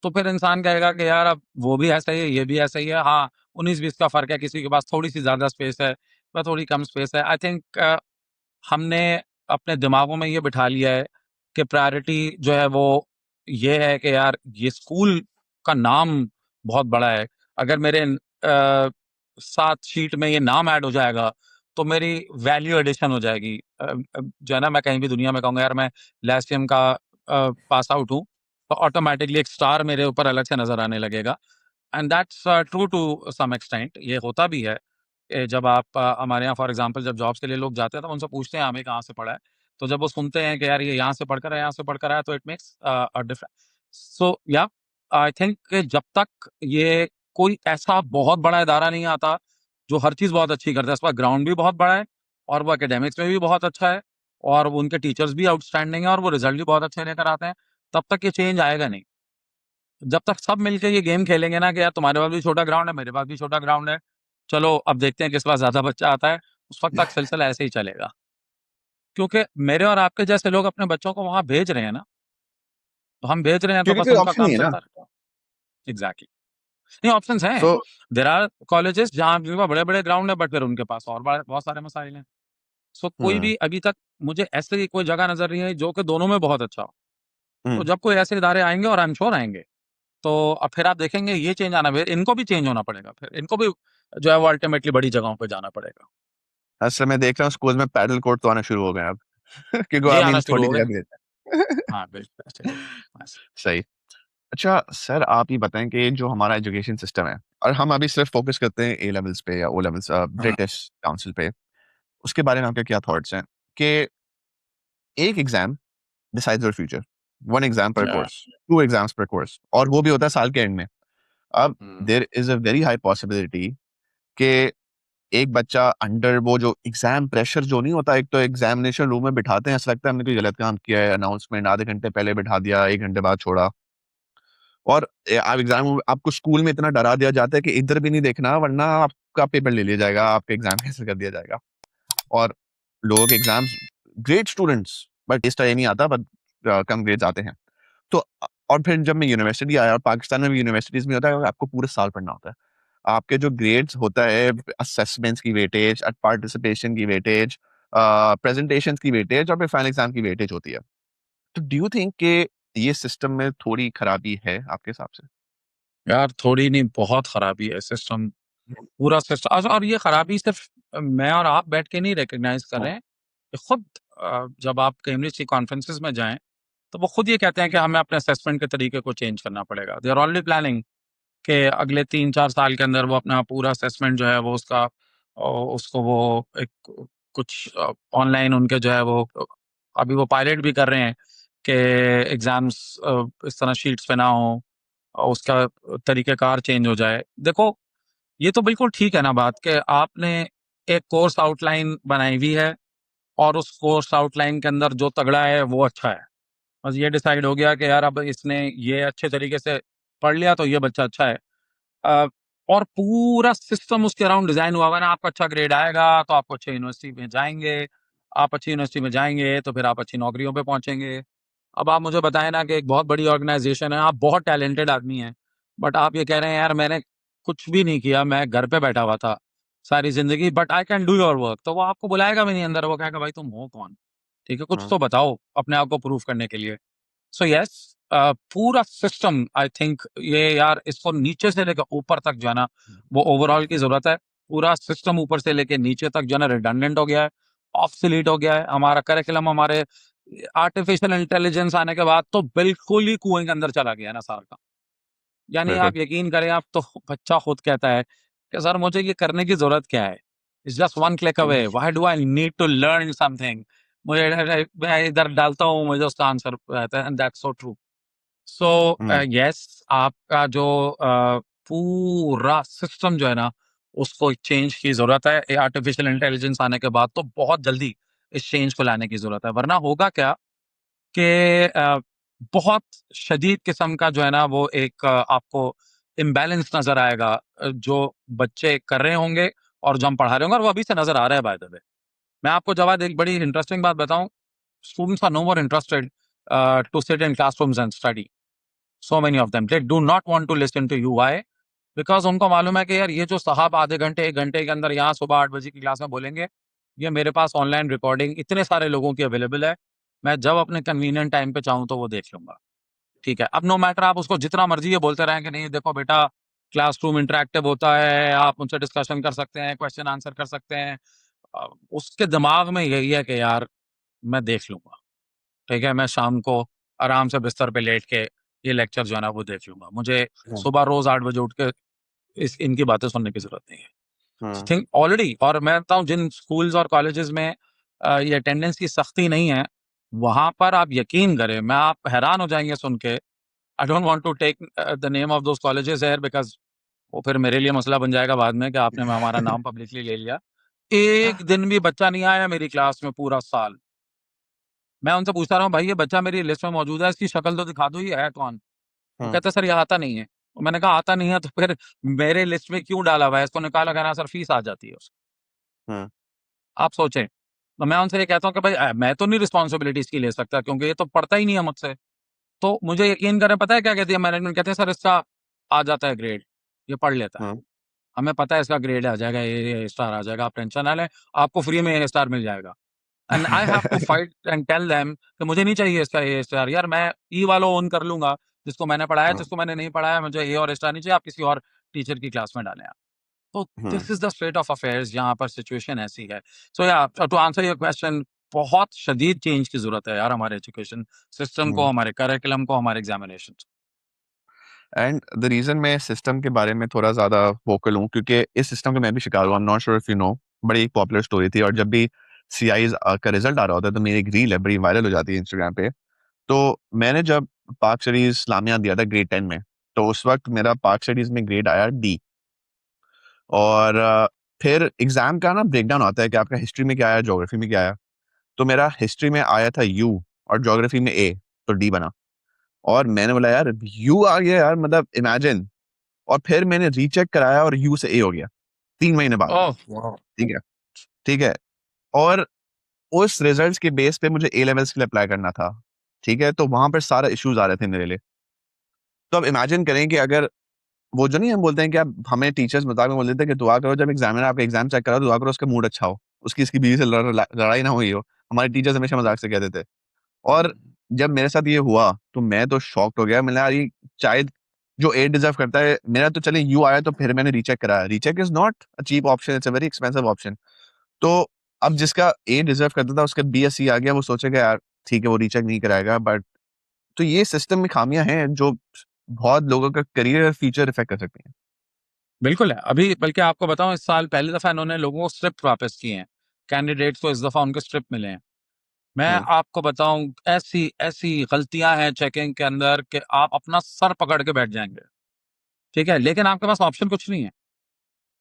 तो फिर इंसान कहेगा कि यार अब वो भी ऐसा ही है, ये भी ऐसा ही है। हाँ, 19-20 का फ़र्क है, किसी के पास थोड़ी-सी ज़्यादा स्पेस है, या थोड़ी कम स्पेस है। आई थिंक हमने अपने दिमागों में ये बिठा लिया है कि प्रायोरिटी जो है वो ये है कि यार ये स्कूल का नाम बहुत बड़ा है। अगर मेरे साथ शीट में ये नाम ऐड हो जाएगा, तो मेरी वैल्यू एडिशन हो जाएगी। जो है ना, मैं कहीं भी दुनिया में कहूँगा यार मैं लैसियम का पास आउट हूँ, तो ऑटोमेटिकली एक स्टार मेरे ऊपर अलग से नज़र आने लगेगा। And that's true to some extent, ये होता भी है। जब आप हमारे यहाँ फॉर एग्जांपल जब जॉब्स के लिए लोग जाते हैं, तो उनसे पूछते हैं हमें कहाँ से पढ़ा है, तो जब वो सुनते हैं कि यार ये यहाँ से पढ़कर है, यहाँ से पढ़कर आया, तो इट मेक्स अ डिफरेंस। सो या आई थिंक जब तक ये कोई ऐसा बहुत बड़ा इदारा नहीं आता जो हर चीज़ बहुत अच्छी करता है, इसका ग्राउंड भी बहुत बड़ा है, और वो एकेडमिक्स में भी बहुत अच्छा है, और वो उनके टीचर्स भी आउटस्टैंडिंग है, और वो रिजल्ट भी बहुत अच्छे लेकर आते हैं, तब तक ये चेंज आएगा नहीं। जब तक सब मिलके ये गेम खेलेंगे ना कि यार तुम्हारे पास भी छोटा ग्राउंड है, मेरे पास भी छोटा ग्राउंड है, चलो अब देखते हैं किस पास ज़्यादा बच्चा आता है, उस वक़्त तक सिलसिला ऐसे ही चलेगा। क्योंकि मेरे और आपके जैसे लोग अपने बच्चों को वहाँ भेज रहे हैं ना, तो हम भेज रहे हैं तो क्योंकि बस कोई उनका ऑप्शन नहीं काम है ना। चलता रहेगा। एग्ज़ैक्टली। नहीं, ऑप्शंस हैं। सो देयर आर कॉलेजेस जहाँ जिनके पास बड़े-बड़े ग्राउंड है, बट फिर उनके पास और बड़ा बहुत सारे मसाइल हैं। सो कोई हम्म भी अभी तक मुझे ऐसी कोई जगह नज़र नहीं आई जो कि दोनों में बहुत अच्छा हो। तो हम्म जब कोई ऐसे इदारे आएँगे, और आई एम श्योर आएँगे, तो अब फिर आप देखेंगे ये चेंज आना, फिर इनको भी चेंज होना पड़ेगा, फिर इनको भी जो है वो अल्टीमेटली बड़ी जगहों पे जाना पड़ेगा। असल में देख रहा हूँ स्कूल में पैडल कोर्ट तो आना शुरू हो गए अब। क्योंकि जी, आई आना मीन शुरू छोटी हो गए। जगह भी देता है। हाँ, बिल्कुल ऐसे ही होगा। बस। सही। अच्छा सर, आप ये बताएं कि जो हमारा एजुकेशन सिस्टम है, और हम अभी सिर्फ फोकस करते हैं ए लेवल्स पे या ओ लेवल्स, हाँ, ब्रिटिश काउंसिल पे, उसके बारे में आपके क्या थॉट्स हैं कि एक exam decides your future, one exam पर या कोर्स, टू एग्जाम्स पर कोर्स, और वो भी होता है साल के एंड में। अब hmm. There is a very high possibility कि एक बच्चा अंडर वो जो एग्जाम प्रेशर जो नहीं होता, एक तो एग्जामिनेशन रूम में बिठाते हैं, ऐसा लगता है हमने कोई गलत काम किया है, अनाउंसमेंट आधे घंटे पहले बिठा दिया, 1 घंटे बाद छोड़ा, और आप एग्जाम आपको स्कूल में इतना डरा दिया जाता है कि इधर भी नहीं देखना वरना आपका पेपर ले लिया जाएगा, आपका एग्जाम कैंसिल कर दिया जाएगा। और लोगों के exams, great students but test time नहीं आता, बट कम ग्रेड्स आते हैं। तो और फिर जब मैं यूनिवर्सिटी आया, और पाकिस्तान में भी यूनिवर्सिटीज में होता है, आपको पूरे साल पढ़ना होता है। आपके जो ग्रेड्स होता है, असेसमेंट्स की वेटेज, पार्टिसिपेशन की वेटेज, प्रेजेंटेशंस की वेटेज, और फिर फाइनल एग्जाम की वेटेज होती है। तो डू यू थिंक कि ये सिस्टम में थोड़ी खराबी है आपके हिसाब से? यार थोड़ी नहीं, बहुत खराबी है सिस्टम, पूरा सिस्टम। और ये खराबी सिर्फ मैं और आप बैठ के नहीं रिकॉग्नाइज कर रहे हैं, ये खुद जब आप कैम्ब्रिज की कॉन्फ्रेंसेस में जाएं, तो वो खुद ये कहते हैं कि हमें अपने असेसमेंट के तरीके को चेंज करना पड़ेगा। दे आर ऑलरेडी प्लानिंग कि अगले 3-4 साल के अंदर वो अपना पूरा असेसमेंट जो है वो उसका उसको वो एक कुछ ऑनलाइन उनके जो है वो अभी वो पायलट भी कर रहे हैं कि एग्जाम्स इस तरह शीट्स पे ना हो, और उसका तरीक़ेकार चेंज हो जाए। देखो, ये तो बिल्कुल ठीक है ना बात कि आपने एक कोर्स आउटलाइन बनाई हुई है, और उस कोर्स आउटलाइन के अंदर जो तगड़ा है वो अच्छा है। बस ये डिसाइड हो गया कि यार अब इसने ये अच्छे तरीके से पढ़ लिया तो ये बच्चा अच्छा है। अ, और पूरा सिस्टम उसके अराउंड डिज़ाइन हुआ हुआ है ना, आपका अच्छा ग्रेड आएगा तो आप अच्छी यूनिवर्सिटी में जाएँगे, आप अच्छी यूनिवर्सिटी में जाएँगे तो फिर आप अच्छी नौकरियों पे पहुँचेंगे। अब आप मुझे बताएँ ना कि एक बहुत बड़ी ऑर्गनाइज़ेशन है, आप बहुत टैलेंटेड आदमी हैं, बट आप ये कह रहे हैं यार मैंने कुछ भी नहीं किया, मैं घर पे बैठा हुआ था सारी ज़िंदगी, but I can do your work, तो वो आपको बुलाएगा भी नहीं अंदर, वो कहेगा भाई तुम हो कौन? ठीक है, कुछ हाँ, तो बताओ अपने आप को प्रूव करने के लिए। सो यस, पूरा सिस्टम आई थिंक ये यार इसको नीचे से लेकर ऊपर तक जो है ना वो ओवरऑल की जरूरत है। पूरा सिस्टम ऊपर से लेके नीचे तक जो है ना रिडंडेंट हो गया है, ऑब्सोलीट हो गया है। हमारा करिकुलम, हमारे आर्टिफिशियल इंटेलिजेंस आने के बाद तो बिल्कुल ही कुएं के अंदर चला गया है ना सारा का। यानी बिल्कुल। आप यकीन करें, आप तो बच्चा खुद कहता है कि सर मुझे ये करने की जरूरत क्या है, it's just one click hmm away, why do I need to learn something. मुझे मैं इधर डालता हूँ, मुझे उसका आंसर रहता है, and that's so true. So hmm yes, आपका जो पूरा सिस्टम जो है ना उसको चेंज की जरूरत है। आर्टिफिशियल इंटेलिजेंस आने के बाद तो बहुत जल्दी इस चेंज को लाने की जरूरत है, वरना होगा क्या कि बहुत शदीद किस्म का जो है ना वो एक आपको इम्बैलेंस नजर आएगा, जो बच्चे कर रहे होंगे और जो हम पढ़ा रहे होंगे, और वो अभी से नजर आ रहा है बाय द वे। मैं आपको जवाब एक बड़ी इंटरेस्टिंग बात बताऊं, students are no more interested to sit in classrooms and study. So many of them, they do not want to listen to you. Why? Because उनको मालूम है कि यार ये जो साहब आधे घंटे 1 घंटे के अंदर यहाँ सुबह 8 बजे की क्लास में बोलेंगे, ये मेरे पास ऑनलाइन रिकॉर्डिंग इतने सारे लोगों की अवेलेबल है, मैं जब अपने कन्वीनियंट टाइम पे चाहूँ तो वो देख लूंगा। ठीक है, अब नो मैटर आप उसको जितना मर्जी ये बोलते रहें कि नहीं देखो बेटा क्लासरूम इंटरेक्टिव होता है, आप उनसे डिस्कशन कर सकते हैं, क्वेश्चन आंसर कर सकते हैं, उसके दिमाग में यही है कि यार मैं देख लूंगा। ठीक है, मैं शाम को आराम से बिस्तर पे लेट के ये लेक्चर जो है ना वो देख लूंगा, मुझे सुबह रोज 8 बजे उठ के इनकी बातें सुनने की जरूरत नहीं है। थिंक ऑलरेडी, और मैं बताता हूँ जिन स्कूल्स और कॉलेजेस में ये अटेंडेंस की सख्ती नहीं है, वहां पर आप यकीन करें, मैं आप हैरान हो जाएंगे सुन के। I don't want to take the name of those colleges here, because वो फिर मेरे लिए मसला बन जाएगा बाद में कि आपने हमारा नाम पब्लिकली ले लिया। एक दिन भी बच्चा नहीं आया मेरी क्लास में पूरा साल। मैं उनसे पूछता रहा हूँ, भाई ये बच्चा मेरी लिस्ट में मौजूद है, इसकी शक्ल तो दिखा दो, ये है कौन? वो कहते सर ये आता नहीं है। तो मैंने कहा आता नहीं है तो फिर मेरे लिस्ट में क्यों डाला हुआ है? इसको निकाला करना सर, फीस आ जाती है उसकी। आप सोचें। तो मैं उनसे ये कहता हूँ कि भाई मैं तो नहीं रिस्पॉन्सिबिलिटी इसकी ले सकता, क्योंकि ये तो पढ़ता ही नहीं है मुझसे। तो मुझे यकीन करें, पता है क्या कहती है मैनेजमेंट? कहते हैं सर इसका आ जाता है ग्रेड, ये पढ़ लेता है, हमें पता है इसका ग्रेड आ जाएगा, ये स्टार आ जाएगा, आप टेंशन ना लें, आपको फ्री में ए स्टार मिल जाएगा। And I have to fight and tell them कि मुझे नहीं चाहिए इसका ए स्टार, यार मैं ई वाला ओन कर लूंगा, जिसको मैंने पढ़ाया, जिसको मैंने नहीं पढ़ाया, मुझे ए और स्टार नहीं चाहिए, आप किसी और टीचर की क्लास में डालें आप। तो this is the state of affairs, यहाँ पर सिचुएशन ऐसी है। सो या टू आंसर योर क्वेश्चन, बहुत शदीद चेंज की जरूरत है यार हमारे एजुकेशन सिस्टम को, हमारे करिकुलम को, हमारे एग्जामिनेशन। एंड द रीजन मैं सिस्टम के बारे में थोड़ा ज़्यादा वोकल हूँ क्योंकि इस सिस्टम का मैं भी शिकार हुआ। I am not sure if you know, बड़ी एक पॉपुलर स्टोरी थी, और जब भी सीआईज का रिजल्ट आ रहा होता है तो मेरी एक रील है, बड़ी वायरल हो जाती है इंस्टाग्राम पे। तो मैंने जब पाक स्टडीज इस्लामिया दिया था ग्रेड 10 में, तो उस वक्त मेरा पाक स्टडीज में ग्रेड आया डी। और फिर एग्जाम का ना ब्रेकडाउन आता है कि आपका हिस्ट्री में क्या आया, ज्योग्राफी में क्या आया। तो मेरा हिस्ट्री में आया था यू और ज्योग्राफी में ए, तो डी बना। और मैंने बोला यार यू आ गया यार, मतलब इमेजिन। और फिर मैंने रीचेक कराया और यू से ए हो गया 3 महीने बाद। ओह वाह। ठीक है, ठीक है। और उस रिजल्ट्स के बेस पे मुझे ए लेवल्स के लिए अप्लाई करना था। ठीक है, तो वहां पर सारा इश्यूज आ रहे थे मेरे लिए। तो अब इमेजिन करें कि अगर वो जो नहीं हम बोलते हैं कि आप हमें टीचर्स मजाक में बोल देते हैं कि दुआ करो जब एग्जामिनर आपका एग्जाम चेक करा, दुआ करो उसका मूड अच्छा हो, उसकी इसकी बीवी से लड़ाई ना हुई हो। हमारे टीचर्स हमेशा मजाक से कहते थे। और जब मेरे साथ ये हुआ तो मैं तो शॉक्ड हो गया। मैंने यार ये शायद जो ए डिजर्व करता है, मेरा तो चले यू आया तो फिर मैंने रीचेक कराया। Recheck is not a cheap option, it's a very expensive option. तो अब जिसका ए डिजर्व करता था उसका बी या सी आ गया, वो सोचेगा यार ठीक है वो रीचेक नहीं कराएगा। बट तो ये सिस्टम में खामियां हैं जो बहुत लोगों का करियर फ्यूचर इफेक्ट कर सकती हैं। बिल्कुल है। अभी बल्कि आपको बताऊं, इस साल पहली दफा इन्होंने लोगों को स्क्रिप्ट वापस किए हैं, कैंडिडेट्स को इस दफा उनके स्क्रिप्ट मिले हैं। मैं हम्म, आपको बताऊं, ऐसी ऐसी गलतियां हैं चेकिंग के अंदर कि आप अपना सर पकड़ के बैठ जाएंगे। ठीक है, लेकिन आपके पास ऑप्शन कुछ नहीं है।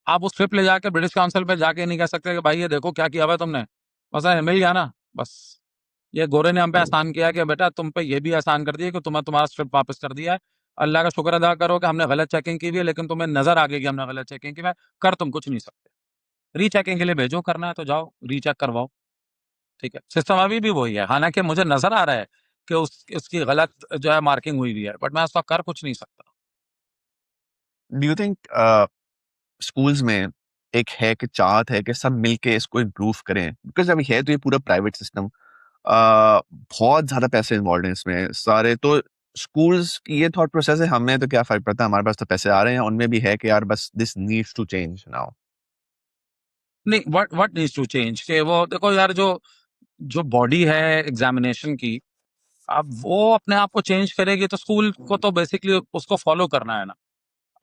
आप उस स्क्रिप्ट ले जाके ब्रिटिश काउंसिल पे जाके नहीं कह सकते कि भाई ये देखो क्या किया हुआ है तुमने, बस मिल गया ना बस। ये गोरे ने हम पे एहसान किया कि बेटा तुम पे ये भी एहसान कर दिया कि तुम्हें तुम्हारा स्क्रिप्ट वापस कर दिया है। अल्लाह का शुक्र अदा करो कि हमने गलत चेकिंग की हुई है, लेकिन तुम्हें नजर आ गई कि हमने गलत चेकिंग की है, कर तुम कुछ नहीं सकते। रीचेकिंग के लिए भेजो, करना है तो जाओ रीचेक करवाओ। ठीक है, सिस्टम अभी भी वही है, हालांकि मुझे नजर आ रहा है कि उसकी गलत जो है मार्किंग हुई हुई है, बट मैं उसका कर कुछ नहीं सकता। डू यू थिंक स्कूल्स में एक है कि चाहत है कि सब मिलके इसको इम्प्रूव करें? बिकॉज अभी है तो ये पूरा प्राइवेट सिस्टम, बहुत ज्यादा पैसे इन्वॉल्व हैं इसमें सारे। तो स्कूल्स की ये थॉट प्रोसेस है हमें तो क्या फर्क पड़ता है, हमारे पास तो पैसे आ रहे हैं। उनमें भी है कि यार बस this needs to change now. नहीं, what what needs to change, कि वो देखो यार, जो जो बॉडी है एग्जामिनेशन की, अब वो अपने आप को चेंज करेगी तो स्कूल को तो बेसिकली उसको फॉलो करना है ना।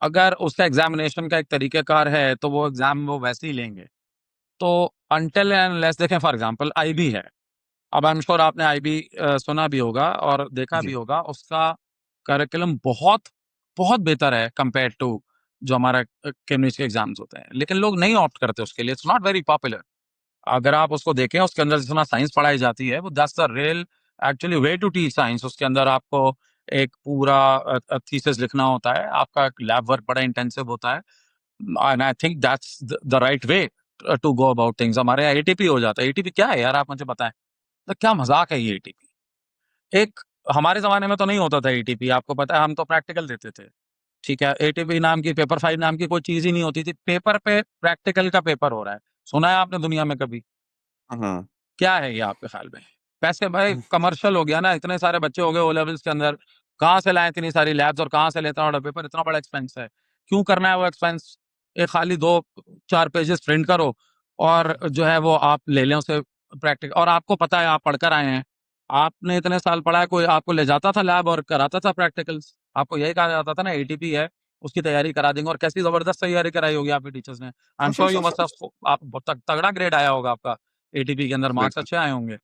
अगर उसका एग्जामिनेशन का एक तरीकेकार है तो वो एग्जाम वो वैसे ही लेंगे। तो अनटिल एंड लेस, देखें फॉर एग्जांपल आईबी है। अब आई एम श्योर आपने आईबी सुना भी होगा और देखा भी जी। होगा, उसका करिकुलम बहुत बहुत बेहतर है कंपेयर टू जो हमारा केमिस्ट्री के एग्जाम्स होते हैं, लेकिन लोग नहीं ऑप्ट करते उसके लिए, इट्स नॉट वेरी पॉपुलर। अगर आप उसको देखें, उसके अंदर जितना साइंस पढ़ाई जाती है, वो that's the real actually way to teach science. उसके अंदर आपको एक पूरा थीसिस लिखना होता है, आपका लैब वर्क बड़ा इंटेंसिव होता है, and I think that's the right way to go about things. हमारे यहाँ एटीपी हो जाता है। एटीपी क्या है यार, आप मुझे बताएं, तो क्या मजाक है ये एटीपी? एक हमारे ज़माने में तो नहीं होता था एटीपी, आपको पता है, हम तो प्रैक्टिकल देते थे, ठीक है? एटीपी नाम की, पेपर 5 नाम की कोई चीज़ ही नहीं होती थी। पेपर पे प्रैक्टिकल का पेपर हो रहा है। सुना है आपने दुनिया में कभी? हाँ। क्या है ये आपके ख़्याल में? पैसे भाई कमर्शियल हो गया ना, इतने सारे बच्चे हो गए ओ लेवल्स के अंदर, कहाँ से लाएँ इतनी सारी लैब्स और कहाँ से लें इतना बड़ा पेपर? इतना बड़ा एक्सपेंस है। क्यों करना है वो एक्सपेंस? एक खाली 2-4 पेजेज़ प्रिंट करो और जो है वो आप ले लें उसे प्रैक्टिक, और आपको पता है आप पढ़ कर आए हैं। आपने इतने साल पढ़ा है, कोई आपको ले जाता था लैब और कराता था प्रैक्टिकल्स? आपको यही कहा जाता था ना एटीपी है, उसकी तैयारी करा देंगे, और कैसी ज़बरदस्त तैयारी कराई होगी आपके टीचर्स ने। I am sure you must have, आप तगड़ा ग्रेड आया होगा आपका, एटीपी के अंदर मार्क्स बिल्कुल। अच्छे आए होंगे।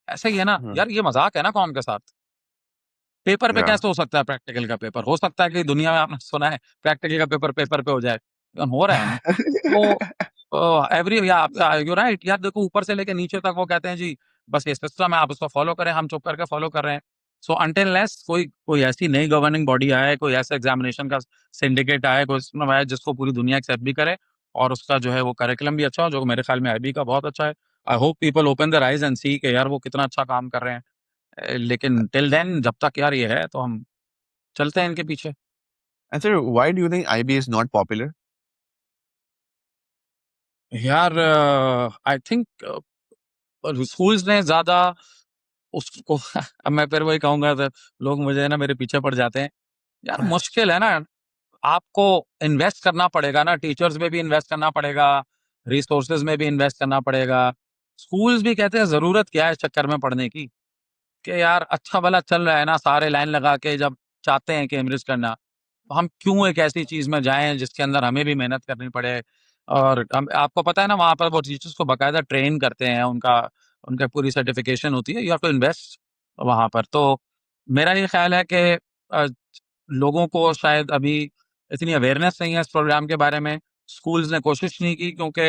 ऐसा ही है ना, हाँ। यार ये मज़ाक है ना कौम के साथ। पेपर पे या। कैसे हो सकता है प्रैक्टिकल का पेपर? हो सकता है कि दुनिया में आपने सुना है प्रैक्टिकल का पेपर पेपर पे हो जाए, लेकिन हो रहा है नहीं। तो एवरी या यू आर राइट यार, देखो ऊपर से लेके नीचे तक वो कहते हैं जी, बस ये सिस्टम है, आप इसको फॉलो करें, हम चुप करके फॉलो कर रहे हैं। सो अनटिल अनलेस कोई कोई ऐसी नई गवर्निंग बॉडी आए, कोई ऐसा एग्जामिनेशन का सिंडिकेट आए, कोई सिस्टम आए जिसको पूरी दुनिया एक्सेप्ट भी करे, और उसका जो है वो करिकुलम भी अच्छा हो, जो मेरे ख्याल में आईबी का बहुत अच्छा है। I hope people open their eyes and see कि यार वो कितना अच्छा काम कर रहे हैं। लेकिन टिल देन जब तक यार ये है तो हम चलते हैं इनके पीछे। And sir, why do you think IB is not popular? यार आई थिंक स्कूल्स ने ज़्यादा उसको अब मैं फिर वही कहूँगा तो लोग मुझे ना मेरे पीछे पड़ जाते हैं। यार मुश्किल है ना, आपको इन्वेस्ट करना पड़ेगा ना, टीचर्स में भी इन्वेस्ट करना पड़ेगा, रिसोर्सेज़ में भी इन्वेस्ट करना पड़ेगा। स्कूल्स भी कहते हैं ज़रूरत क्या है इस चक्कर में पढ़ने की, कि यार अच्छा भला चल रहा है ना, सारे लाइन लगा के जब चाहते हैं कैम्ब्रिज करना, तो हम क्यों एक ऐसी चीज़ में जाएँ जिसके अंदर हमें भी मेहनत करनी पड़े, और हम आपको पता है ना वहाँ पर वो टीचर्स को बाकायदा ट्रेन करते हैं, उनका उनका पूरी सर्टिफ़िकेशन होती है, यू हैव टू इन्वेस्ट वहाँ पर। तो मेरा ये ख़्याल है कि अ, लोगों को शायद अभी इतनी अवेयरनेस नहीं है इस प्रोग्राम के बारे में, स्कूल्स ने कोशिश नहीं की, क्योंकि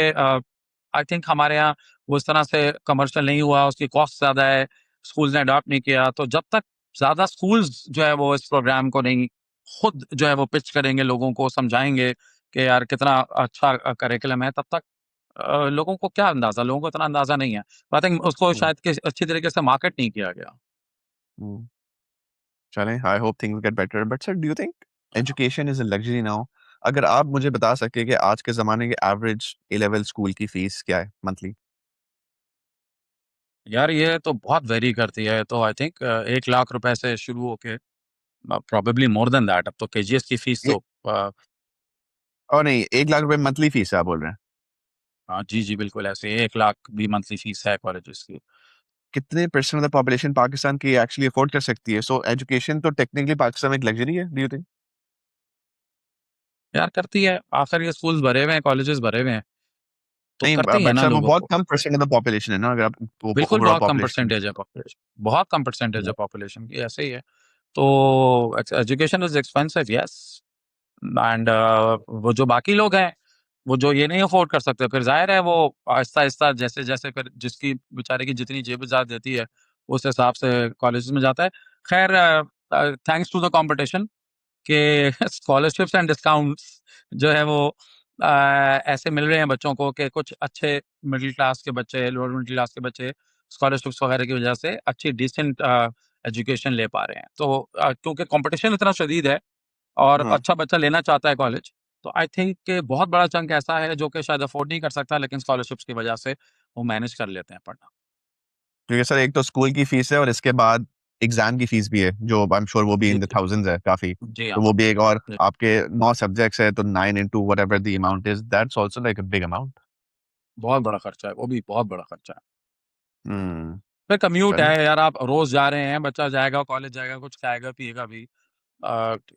आई थिंक हमारे यहाँ वो इस तरह से कमर्शियल नहीं हुआ, उसकी कॉस्ट ज़्यादा है, स्कूल्स ने अडॉप्ट नहीं किया। तो जब तक ज़्यादा स्कूल्स जो है वो इस प्रोग्राम को नहीं खुद जो है वो पिच करेंगे, लोगों को समझाएँगे कि यार कितना अच्छा करिकुलम है, तब तक लोगों को क्या अंदाज़ा, लोगों को इतना अंदाज़ा नहीं है। आई थिंक उसको Hmm. शायद कि अच्छी तरीके से मार्केट नहीं किया गया। Hmm. चलें, I hope things get better. But sir, do you think education is a luxury now? अगर आप मुझे बता सके कि आज के ज़माने के एवरेज ए लेवल स्कूल की फीस क्या है मंथली? यार ये तो बहुत वेरी करती है, तो आई थिंक 1 लाख रुपए से शुरू होके प्रोबेबली मोर देन दैट, अब तो केजीएस की फीस ए तो ओह नहीं, 1 लाख रुपए मंथली फीस है आप बोल रहे हैं? हाँ, जी, जी, बिल्कुल ऐसे 1 लाख भी मंथली फीस है कॉलेजेस की। कितने percent of the population Pakistan की एक्चुअली अफोर्ड कर सकती है? सो एजुकेशन तो टेक्निकली पाकिस्तान में एक लग्जरी है, डू यू थिंक? यार करती है, आखिर ये स्कूल्स भरे हुए हैं, कॉलेजेस भरे हुए हैं, तो नहीं करती है बट ना सर वो लोगों बहुत को। कम परसेंट ऑफ द पॉपुलेशन है ना, अगर आप बिल्कुल ओवरऑल बहुत कम पॉपुलेशन। परसेंटेज है पॉपुलेशन, बहुत कम परसेंटेज है पॉपुलेशन की, ऐसे ही है। तो education is expensive, yes. And वो जो बाकी लोग हैं, वो जो ये नहीं अफ़ोर्ड कर सकते, फिर ज़ाहिर है वो आहिस्ता-आहिस्ता जैसे-जैसे फिर जिसकी बेचारे की जितनी जेब ज़्यादा देती है, उस हिसाब से कॉलेजेस में जाता है। ख़ैर थैंक्स टू द कॉम्पिटिशन के स्कॉलरशिप्स एंड डिस्काउंट्स जो है वो ऐसे मिल रहे हैं बच्चों को कि कुछ अच्छे मिडिल क्लास के बच्चे, लोअर मिडिल क्लास के बच्चे स्कॉलरशिप्स वगैरह की वजह से अच्छी डिसेंट एजुकेशन ले पा रहे हैं। तो क्योंकि कॉम्पिटिशन इतना शदीद है और हाँ, अच्छा बच्चा लेना चाहता है कॉलेज, तो आई थिंक कि बहुत बड़ा चंक ऐसा है जो कि शायद अफोर्ड नहीं कर सकता, लेकिन स्कॉलरशिप्स की वजह से वो मैनेज कर लेते हैं पढ़ना। क्योंकि सर एक तो स्कूल की फीस है और इसके बाद एग्जाम की फीस भी है, जो आई एम श्योर वो भी जी, इन द जी। थाउज़ेंड्स है काफ़ी। जी तो हाँ। वो भी एक, और जी, आपके 9 सब्जेक्ट्स है तो 9 into whatever the amount is, that's also like a big amount. बहुत बड़ा खर्चा है, वो भी बहुत बड़ा खर्चा है। हुँ, फिर कम्यूट चलें, है यार, आप रोज़ जा रहे हैं, बच्चा जाएगा, कॉलेज जाएगा, कुछ खाएगा, पिएगा भी।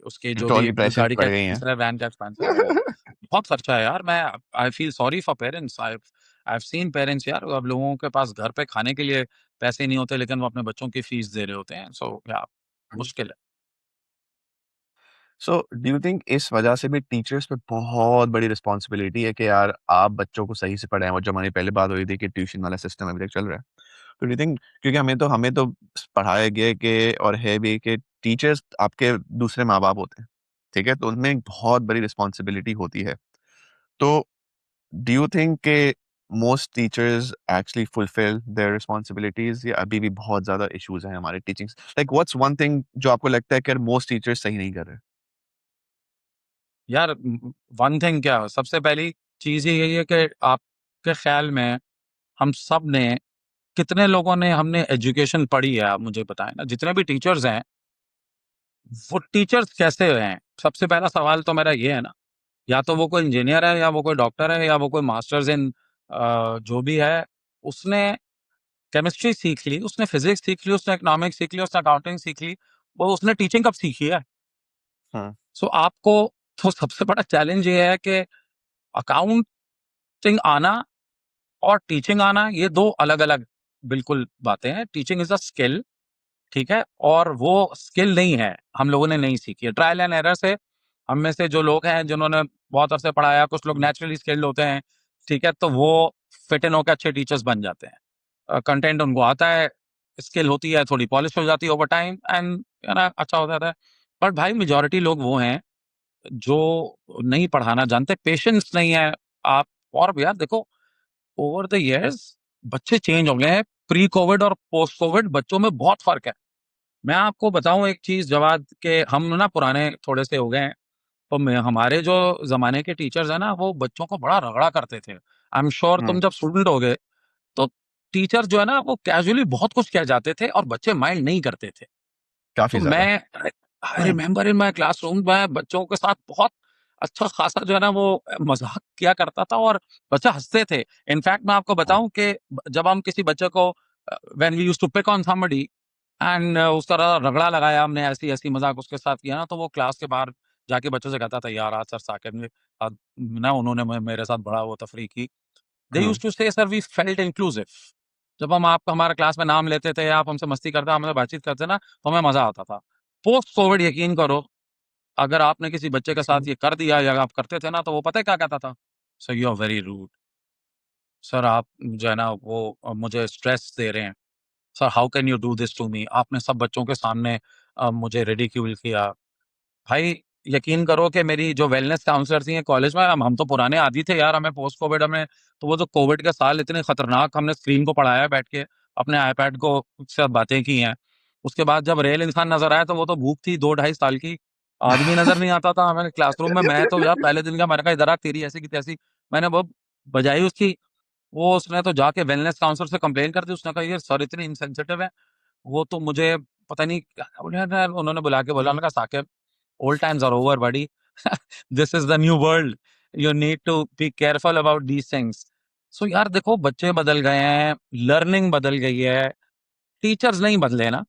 उसके जो भी पेट्रोल की प्राइसेस गाड़ी का बढ़ गई एक्सपेंस हैं। है, वैन का एक्सपेंस है, वो बहुत खर्चा है यार। मैं I feel sorry for parents. I I have seen parents यार, अब लोगों के पास घर पे खाने के लिए पैसे नहीं होते, लेकिन वो अपने बच्चों की फीस दे रहे होते हैं। सो या मुश्किल है। सो डू यू थिंक इस वजह से भी टीचर्स पे बहुत बड़ी रिस्पॉन्सिबिलिटी है कि यार आप बच्चों को सही से पढ़ाएं, और जो हमारी पहले बात हुई थी कि ट्यूशन वाला सिस्टम अभी तक चल रहा है, तो डू यू थिंक, क्योंकि हमें तो पढ़ाया गया है कि, और है भी कि टीचर्स आपके दूसरे माँ बाप होते हैं, ठीक है, तो उनमें एक बहुत बड़ी रिस्पॉन्सिबिलिटी होती है। तो डू यू थिंक कि most teachers actually fulfill their responsibilities या अभी भी बहुत ज़्यादा issues हैं हमारे teachings? Like what's one thing जो आपको लगता है कि most teachers सही नहीं कर रहे? यार वन थिंग क्या, सबसे पहली चीज़ ही यही है कि आपके ख़्याल में हम सब ने, कितने लोगों ने हमने एजुकेशन पढ़ी है, आप मुझे बताएँ ना? जितने भी टीचर्स हैं, वो टीचर्स कैसे हैं? सबसे पहला सवाल तो मेरा ये है ना, या तो वो कोई इंजीनियर है, या वो कोई डॉक्टर है, या वो कोई मास्टर्स इन जो भी है, उसने केमिस्ट्री सीख ली, उसने फिज़िक्स सीख ली, उसने इकोनॉमिक्स सीख ली, उसने अकाउंटिंग सीख ली, वो उसने टीचिंग कब सीखी है? हाँ, सो आपको तो सबसे बड़ा चैलेंज ये है कि अकाउंटिंग आना और टीचिंग आना, ये 2 अलग-अलग बिल्कुल बातें हैं। टीचिंग इज़ अ स्किल, ठीक है? और वो स्किल नहीं है, हम लोगों ने नहीं सीखी है। ट्रायल एंड एरर से हम में से जो लोग हैं, जिन्होंने बहुत अरसे पढ़ाया, कुछ लोग नेचुरली स्किल्ड होते हैं, ठीक है? तो वो फिट इन होके अच्छे टीचर्स बन जाते हैं। कंटेंट उनको आता है, स्किल होती है, थोड़ी पॉलिश हो जाती है ओवर टाइम एंड है ना, अच्छा हो जाता है। बट भाई मेजॉरिटी लोग वो हैं, जो नहीं पढ़ाना जानते, पेशेंस नहीं है। आप और भी यार देखो, ओवर द इयर्स बच्चे चेंज हो गए हैं। प्री कोविड और पोस्ट कोविड बच्चों में बहुत फ़र्क है। मैं आपको बताऊँ एक चीज़ जवाद, के हम ना पुराने थोड़े से हो गए हैं, तो मैं हमारे जो ज़माने के टीचर्स हैं ना, वो बच्चों को बड़ा रगड़ा करते थे। आई एम श्योर हुँ, तुम जब स्टूडेंट होगे, तो टीचर जो है ना, वो कैज़ुअली बहुत कुछ कह जाते थे और बच्चे माइंड नहीं करते थे। तो काफ़ी ज़्यादा। मैं I remember in my classroom, मैं बच्चों के साथ बहुत अच्छा खासा जो है ना, वो मज़ाक किया करता था और बच्चे हँसते थे। इनफैक्ट मैं आपको हाँ, बताऊँ कि जब हम किसी बच्चे को when we used to pick on somebody and उसका रगड़ा लगाया हमने, ऐसी-ऐसी मज़ाक उसके साथ किया ना, तो वो क्लास के बाहर जाके बच्चों से कहता था, यार आज सर साकिब ने ना उन्होंने मेरे साथ बड़ा वो तफ़रीक की। दे हुँ, यूज्ड टू से सर वी फेल्ट इंक्लूसिव। जब हम आपका हमारे क्लास में नाम लेते थे, आप हमसे मस्ती करते, हमसे बातचीत करते ना, तो हमें मज़ा आता था। पोस्ट कोविड यकीन करो, अगर आपने किसी बच्चे के साथ ये कर दिया या आप करते थे ना, तो वो पता है क्या कहता था? Sir you are very rude. Sir आप जो है ना, वो मुझे स्ट्रेस दे रहे हैं। Sir how can you do this to me? आपने सब बच्चों के सामने मुझे रिडिक्यूल किया। भाई यकीन करो कि मेरी जो वेलनेस काउंसलर थी कॉलेज में, हम तो पुराने आदी थे यार, हमें पोस्ट कोविड हमें, तो वो जो कोविड के साल इतने खतरनाक, हमने स्क्रीन को पढ़ाया है बैठ के, अपने आईपैड को से बातें की हैं। उसके बाद जब रियल इंसान नज़र आया, तो वो तो भूख थी 2 ढाई साल की, आदमी नज़र नहीं आता था हमें क्लासरूम में। मैं तो यार पहले दिन का मैंने कहा, इधर आ तेरी ऐसी की तैसी, मैंने वो बजाई उसकी, वो उसने तो जाके वेलनेस काउंसलर से कंप्लेन कर दी। उसने कहा ये सर इतने इंसेंसिटिव है, वो तो मुझे पता नहीं क्या बोले यार, उन्होंने बुला के बोला, उन्होंने कहा Saqib, old times are over buddy, this is the new world, you need to be careful about these things. So यार देखो, बच्चे बदल गए हैं, लर्निंग बदल गई है, टीचर्स नहीं बदले ना।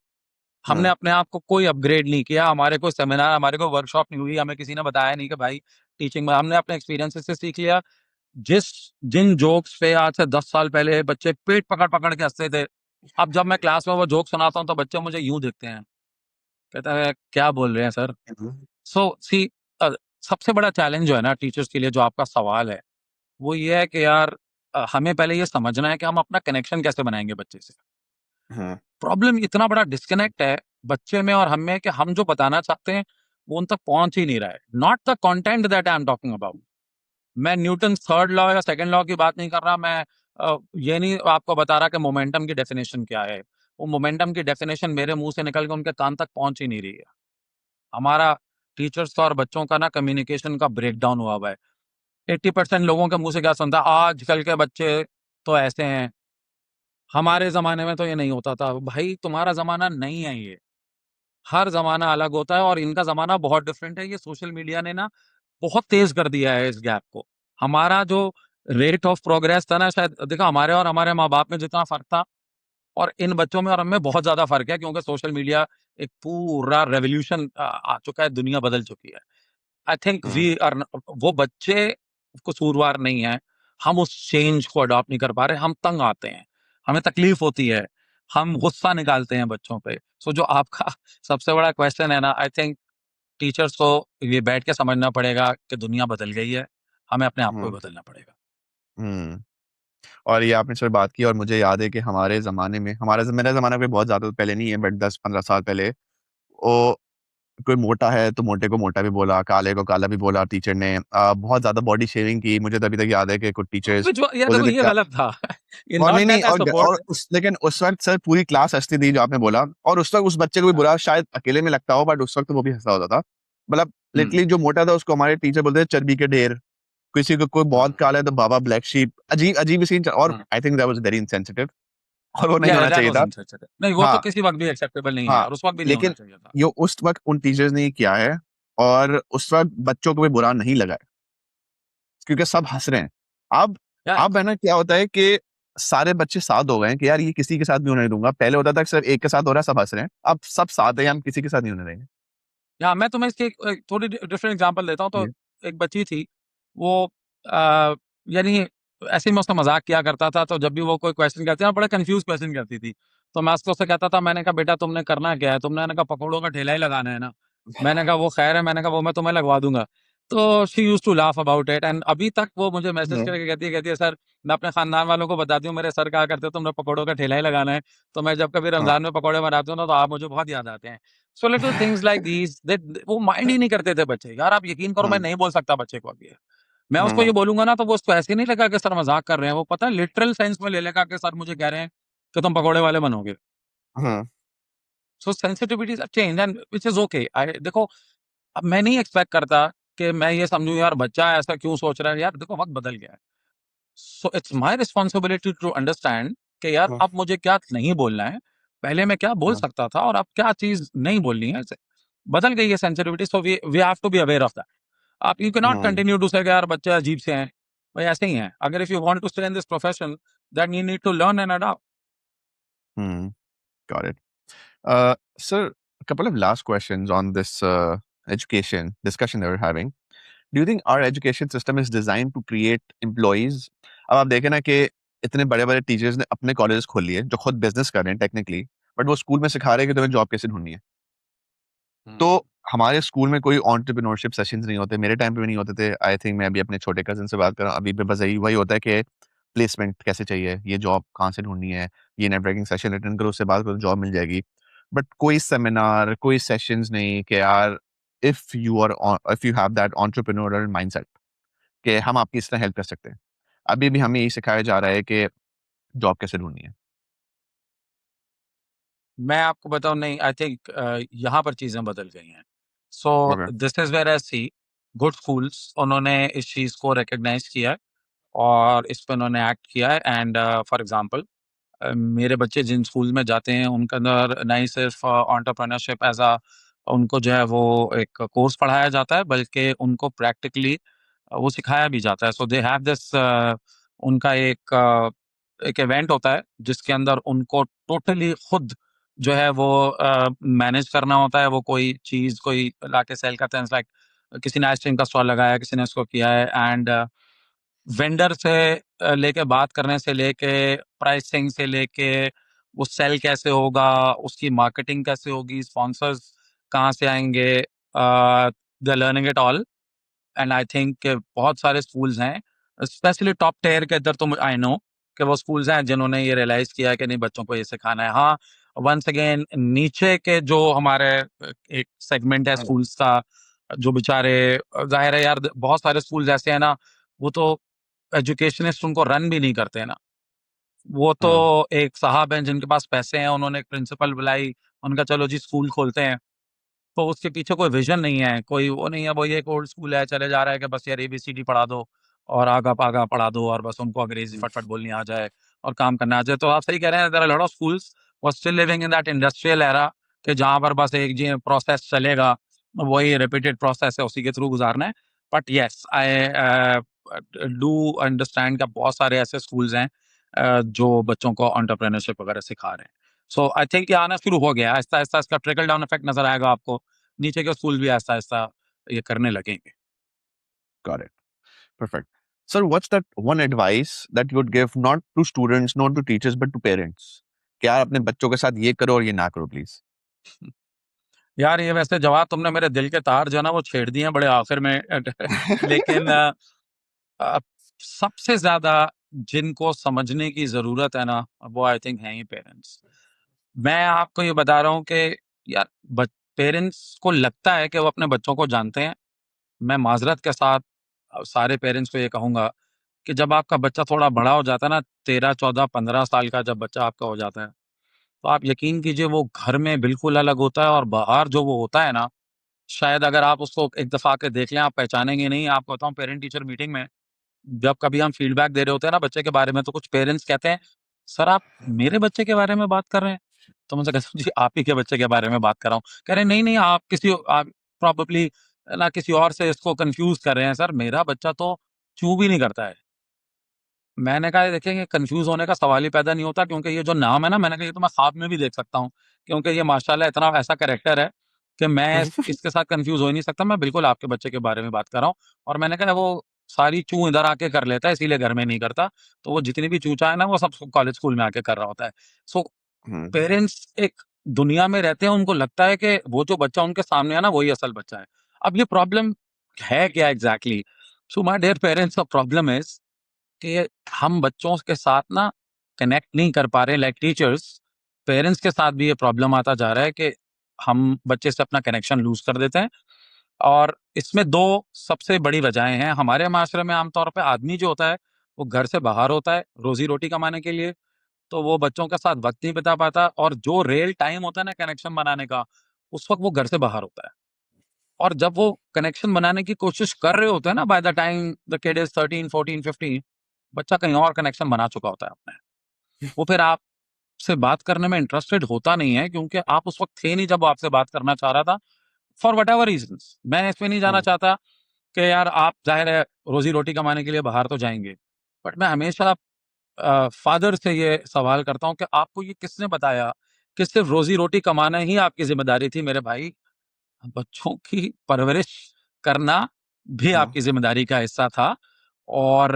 हमने हाँ, अपने आप को कोई अपग्रेड नहीं किया, हमारे कोई सेमिनार, हमारे कोई वर्कशॉप नहीं हुई, हमें किसी ने बताया नहीं कि भाई टीचिंग में, हमने अपने एक्सपीरियंसेस से सीख लिया। जिस जिन जोक्स पे आज से 10 साल पहले बच्चे पेट पकड़-पकड़ के हँसते थे, अब जब मैं क्लास में वो जोक सुनाता हूँ, तो बच्चे मुझे यूँ देखते हैं, कहता है, "क्या बोल रहे हैं सर?" हुँ, सो सी अ, सबसे बड़ा चैलेंज जो है ना टीचर्स के लिए, जो आपका सवाल है, वो ये है कि यार हमें पहले ये समझना है कि हम अपना कनेक्शन कैसे बनाएँगे बच्चे से। हाँ, प्रॉब्लम इतना बड़ा डिस्कनेक्ट है बच्चे में और हम में, कि हम जो बताना चाहते हैं, वो उन तक पहुँच ही नहीं रहा है। Not the content that I am talking about. मैं न्यूटन्स थर्ड लॉ या सेकंड लॉ की बात नहीं कर रहा, मैं ये नहीं आपको बता रहा कि मोमेंटम की डेफिनेशन क्या है। वो मोमेंटम की डेफिनेशन मेरे मुँह से निकल के उनके कान तक पहुँच ही नहीं रही है। हमारा टीचर्स का और बच्चों का ना कम्युनिकेशन का ब्रेकडाउन हुआ हुआ है। 80% लोगों के मुँह से क्या सुनता है, आजकल के बच्चे तो ऐसे हैं, हमारे ज़माने में तो ये नहीं होता था। भाई तुम्हारा ज़माना नहीं है ये। हर ज़माना अलग होता है और इनका ज़माना बहुत डिफरेंट है। ये सोशल मीडिया ने ना बहुत तेज़ कर दिया है इस गैप को। हमारा जो रेट ऑफ प्रोग्रेस था ना, शायद देखो हमारे और हमारे माँ-बाप में जितना फ़र्क था, और इन बच्चों में और हम में बहुत ज़्यादा फ़र्क है, क्योंकि सोशल मीडिया एक पूरा रेवोल्यूशन आ चुका है, दुनिया बदल चुकी है। I think hmm, we are न वो बच्चे कसूरवार नहीं हैं, हम उस चेंज को अडॉप्ट नहीं कर पा रहे, हम तंग आते हैं, हमें तकलीफ़ होती है, हम गुस्सा निकालते हैं बच्चों पे। सो जो आपका सबसे बड़ा क्वेश्चन है ना, आई थिंक टीचर्स को ये बैठ के समझना पड़ेगा कि दुनिया बदल गई है, हमें अपने आप को हुँ, ही बदलना पड़ेगा। हुँ। और ये आपने इस पे बात की और मुझे याद है कि हमारे ज़माने में मेरा ज़माना कोई बहुत ज़्यादा पहले नहीं है बट 10-15 साल पहले, वो कोई मोटा है तो मोटे को मोटा भी बोला, काले को काला भी बोला टीचर ने। बहुत ज़्यादा बॉडी शेविंग की। मुझे तो अभी तक याद है कि कुछ टीचर्स which यार बोलते देखो थे ये का गलत था। ये और नॉट नहीं, नहीं, दैट आई और सपोर्ट। उस लेकिन उस वक़्त सर पूरी क्लास हँसती थी जो आपने बोला, और उस वक़्त उस बच्चे को भी बुरा शायद अकेले में लगता हो, बट उस वक़्त वो भी हँसा होता था। मतलब हम्म। लिटरली जो मोटा था उसको हमारे टीचर बोलते थे चर्बी के ढेर, किसी को कोई बहुत हाँ काला है तो बाबा ब्लैक शीप। अजीब अजीब सीन, और हाँ। I think that was very insensitive और वो नहीं या होना दैट चाहिए वाज था। इनसेंसिटिव, नहीं वो तो हाँ, किसी वक्त भी एक्सेप्टेबल नहीं है हाँ, यार, उस वक्त भी नहीं होना लेकिन चाहिए था। यो उस वक़्त उन टीचर्स ने ये किया है, और उस वक़्त बच्चों को भी बुरा नहीं लगा है, क्योंकि सब हँस रहे हैं। अब या अब है ना क्या होता है कि सारे बच्चे साथ हो गए हैं कि यार ये किसी के साथ नहीं होने दूँगा। पहले होता था कि सिर्फ एक के साथ हो रहा है, सब हँस रहे हैं। अब सब साथ हैं, हम किसी के साथ नहीं होने देंगे। या मैं तुम्हें इसकी एक थोड़ी डिफरेंट एग्जांपल देता हूँ। तो जी। एक बच्ची थी, वो यानी ऐसे ही मैं उसका मजाक किया करता था, तो जब भी वो कोई क्वेश्चन करती ना, बड़ा कंफ्यूज क्वेश्चन करती थी, तो मैं उससे कहता था, मैंने कहा बेटा तुमने करना क्या है, तुमने कहा पकौड़ों का ठेला ही लगाना है ना। मैंने कहा वो खैर है, मैंने कहा वो मैं तुम्हें लगवा दूंगा। तो she use to laugh about it, and अभी तक वो मुझे मैसेज हुँ, करके कहती है सर, मैं अपने खानदान वालों को बताती हूँ, मेरे सर कहा करते तुमने पकौड़ों का ठेला ही लगाना है। तो मैं जब कभी हाँ, रमजान में पकौड़े बनाती हूँ ना, तो आप मुझे बहुत याद आते हैं। So little things like these that वो माइंड ही नहीं करते थे बच्चे। यार आप यकीन करो, मैं हुँ, नहीं बोल सकता बच्चे को अब ये। मैं उसको ये हुँ, बोलूंगा ना, तो वो उसको ऐसे नहीं लगा कि सर मजाक कर रहे हैं, वो पता है लिटरल सेंस में ले लेगा कि सर मुझे कह रहे हैं कि तुम पकौड़े वाले बनोगे। Hmm, so sensitivities change and which is okay. I देखो, अब मैं नहीं एक्सपेक्ट करता कि मैं ये समझूं यार बच्चा ऐसा क्यों सोच रहा है। यार देखो वक्त बदल गया है। So it's my responsibility to understand कि यार हुँ, अब मुझे क्या नहीं बोलना है, पहले मैं क्या बोल हुँ, सकता था और अब क्या चीज नहीं बोलनी है। बदल गई है sensitivity, so we have to be aware of that. आप you can not hmm, continue to say यार बच्चे अजीब से हैं, भाई ऐसे ही हैं। अगर if you want to stay in this profession, then you need to learn and adopt. Hmm, got it. Sir, a couple of last questions on this education discussion that we're having. Do you think our education system is designed to create employees? अब आप देखें ना कि इतने बड़े-बड़े teachers ने अपने colleges खोल लिए जो खुद बिजनेस कर रहे हैं टेक्निकली, बट वो स्कूल में सिखा रहे हैं कि तुम्हें जॉब कैसे ढूँढनी है। तो हमारे स्कूल में कोई एंटरप्रेन्योरशिप सेशंस नहीं होते, मेरे टाइम पे भी नहीं होते थे। आई थिंक मैं अभी अपने छोटे कज़िन से बात कर रहा हूँ, अभी भी बस यही वही होता है कि प्लेसमेंट कैसे चाहिए, ये जॉब कहाँ से ढूँढनी है, ये नेटवर्किंग सेशन अटेंड करो, उससे बात करो, जॉब मिल जाएगी। बट कोई सेमिनार, कोई सेशंस नहीं कि यार if you have that entrepreneurial mindset कि हम आपकी इस तरह हेल्प कर सकते हैं। अभी भी हमें यही सिखाया जा रहा है कि जॉब कैसे ढूँढनी है। मैं आपको बताऊं, नहीं आई थिंक यहाँ पर चीजें बदल गई हैं। So okay. This is where I see good schools, उन्होंने इस चीज को रिकग्नाइज किया है और इस पर उन्होंने एक्ट किया है। एंड फॉर एग्जांपल, मेरे बच्चे जिन स्कूल में जाते हैं उनके अंदर नहीं सिर्फ एंटरप्रेन्योरशिप एज अ उनको जो है वो एक कोर्स पढ़ाया जाता है, बल्कि उनको प्रैक्टिकली वो सिखाया भी जाता है। सो दे हैव दिस, उनका एक इवेंट होता है जिसके अंदर उनको टोटली खुद जो है वो मैनेज करना होता है। वो कोई चीज कोई लाके सेल करते हैं, लाइक किसी ने आइसक्रीम का स्टॉल लगाया, किसी ने इसको किया है, एंड वेंडर से लेके बात करने से लेके प्राइसिंग से लेके वो सेल कैसे होगा, उसकी मार्केटिंग कैसे होगी, स्पॉन्सर्स कहाँ से आएंगे, they learning it all. And I think बहुत सारे स्कूल्स हैं, स्पेशली टॉप टियर के इधर, तो आई नो कि वो स्कूल्स हैं जिन्होंने ये रियलाइज किया है कि नहीं बच्चों को ये सिखाना है। हाँ, वंस अगेन नीचे के जो हमारे एक सेगमेंट है हुँ, स्कूल्स का, जो बेचारे जाहिर है यार बहुत सारे स्कूल्स ऐसे हैं ना, वो तो एजुकेशनिस्ट उनको रन भी नहीं करते हैं ना। वो तो हुँ, एक साहब हैं जिनके पास पैसे हैं, उन्होंने एक प्रिंसिपल बुलाई, उनका चलो जी स्कूल खोलते हैं। तो उसके पीछे कोई विजन नहीं है, कोई वो नहीं है, वो ये एक ओल्ड स्कूल है, चले जा रहा है कि बस यार एबीसीडी पढ़ा दो और आगा पागा पढ़ा दो और बस उनको अंग्रेजी हुँ, फटफट बोलनी आ जाए और काम करना आ जाए। तो आप सही कह रहे हैं, there are lot of schools were still living in that industrial era, कि जहाँ पर बस एक जी प्रोसेस चलेगा, वही रिपीटेड प्रोसेस है, उसी के थ्रू गुजारना है। But yes, I do understand का बहुत सारे ऐसे स्कूल्स हैं जो बच्चों को एंटरप्रेन्योरशिप वगैरह सिखा रहे हैं। सो आई थिंक ये आना शुरू हो गया है, आहिस्ता आहिस्ता इसका ट्रिकल डाउन इफेक्ट नजर आएगा आपको। नीचे के स्कूल भी आहिस्ता आहिस्ता ये करने लगेंगे। Got it. Perfect. Sir, what's that one advice that you would give not to students, not to teachers, but to parents? कि यार अपने बच्चों के साथ ये करो और ये ना करो प्लीज। यार ये वैसे जवाब तुमने मेरे दिल के तार जो है ना वो छेड़ दिए हैं बड़े आखिर में। लेकिन अ, सबसे ज्यादा जिनको समझने की जरूरत है ना, वो आई थिंक है ही पेरेंट्स। मैं आपको ये बता रहा हूँ कि यार पेरेंट्स को लगता है कि वो अपने बच्चों को जानते हैं। मैं माज़रत के साथ सारे पेरेंट्स को ये कहूँगा कि जब आपका बच्चा थोड़ा बड़ा हो जाता है ना, 13, 14, 15 साल का जब बच्चा आपका हो जाता है, तो आप यकीन कीजिए वो घर में बिल्कुल अलग होता है और बाहर जो वो होता है ना, शायद अगर आप उसको एक दफ़ा आके देख लें, आप पहचानेंगे नहीं। आपको बताऊँ, पेरेंट टीचर मीटिंग में जब कभी हम फीडबैक दे रहे होते हैं ना बच्चे के बारे में, तो कुछ पेरेंट्स कहते हैं, "सर, आप मेरे बच्चे के बारे में बात कर रहे हैं?" तो मैं उनसे कहता हूँ, "जी, आप ही के बच्चे के बारे में बात कर रहा हूँ।" कह रहे हैं, "नहीं, नहीं, आप प्रोबेबली ना किसी और से इसको कन्फ्यूज़ कर रहे हैं सर, मेरा बच्चा तो चूँ भी नहीं करता है।" मैंने कहा, "देखिए, ये कन्फ्यूज़ होने का सवाल ही पैदा नहीं होता, क्योंकि ये जो नाम है ना," मैंने कहा, "ये तो मैं ख्वाब में भी देख सकता हूँ, क्योंकि ये माशाल्लाह इतना ऐसा कैरेक्टर है कि मैं इसके साथ कन्फ्यूज़ हो ही नहीं सकता। मैं बिल्कुल आपके बच्चे के बारे में बात कर रहा हूँ।" और मैंने कहा, "वो सारी चूँ इधर आके कर लेता है, इसीलिए घर में नहीं करता। तो वो जितनी भी चूँ-चाँ है ना, वो सब कॉलेज स्कूल में आके कर रहा होता है।" सो हुँ, पेरेंट्स एक दुनिया में रहते हैं, उनको लगता है कि वो जो बच्चा उनके सामने है ना, वही असल बच्चा है। अब ये प्रॉब्लम है क्या exactly? So my dear parents, the problem is कि हम बच्चों के साथ ना कनेक्ट नहीं कर पा रहे लाइक टीचर्स। पेरेंट्स के साथ भी ये प्रॉब्लम आता जा रहा है कि हम बच्चे से अपना कनेक्शन लूज़ कर देते हैं। और इसमें 2 सबसे बड़ी वजहें हैं। हमारे माशरे में आमतौर पे आदमी जो होता है, वो घर से बाहर होता है, रोज़ी-रोटी कमाने के लिए, तो वो बच्चों के साथ वक़्त नहीं बिता पाता, और जो रियल टाइम होता है ना कनेक्शन बनाने का, उस वक़्त वो घर से बाहर होता है। और जब वो कनेक्शन बनाने की कोशिश कर रहे होते हैं ना, by the time the kid is 13, 14, 15, बच्चा कहीं और कनेक्शन बना चुका होता है अपने। वो फिर आपसे बात करने में इंटरेस्टेड होता नहीं है, क्योंकि आप उस वक़्त थे नहीं जब वो आपसे बात करना चाह रहा था, फॉर व्हाटएवर रीज़न्स। मैं इसमें नहीं जाना हुँ, चाहता कि यार आप ज़ाहिर है रोज़ी-रोटी कमाने के लिए बाहर तो जाएँगे। बट मैं हमेशा फादर से ये सवाल करता हूँ कि आपको ये किसने बताया कि सिर्फ़ रोज़ी-रोटी कमाना ही आपकी ज़िम्मेदारी थी मेरे भाई? बच्चों की परवरिश करना भी हाँ, आपकी ज़िम्मेदारी का हिस्सा था, और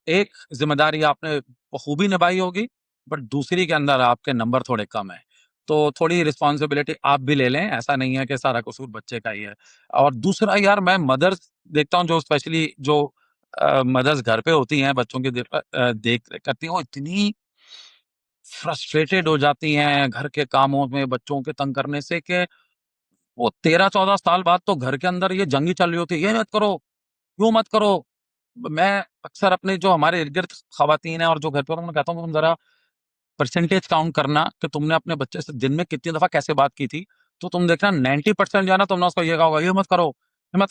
एक ज़िम्मेदारी आपने बखूबी निभाई होगी, बट दूसरी के अंदर आपके नंबर थोड़े कम हैं। तो थोड़ी रिस्पॉन्सिबिलिटी आप भी ले लें, ऐसा नहीं है कि सारा कसूर बच्चे का ही है। और दूसरा यार, मैं मदर्स देखता हूँ जो स्पेशली जो मदर्स घर पे होती हैं, बच्चों की देख-रेख करती हैं, वो इतनी फ्रस्ट्रेटेड हो जाती हैं घर के कामों में बच्चों के तंग करने से कि वो 13-14 साल बाद तो घर के अंदर ये जंग ही चल रही होती है, "ये मत करो, यूँ मत करो।" मैं अक्सर अपने जो हमारे इर्द-गिर्द ख़वातीन हैं और जो घर पे, उनको कहता हूँ, तुम ज़रा परसेंटेज काउंट करना कि तुमने अपने बच्चे से दिन में कितनी दफ़ा कैसे बात की थी, तो तुम देखना 90% जो है ना, तुमने उसको ये कहा होगा, "ये मत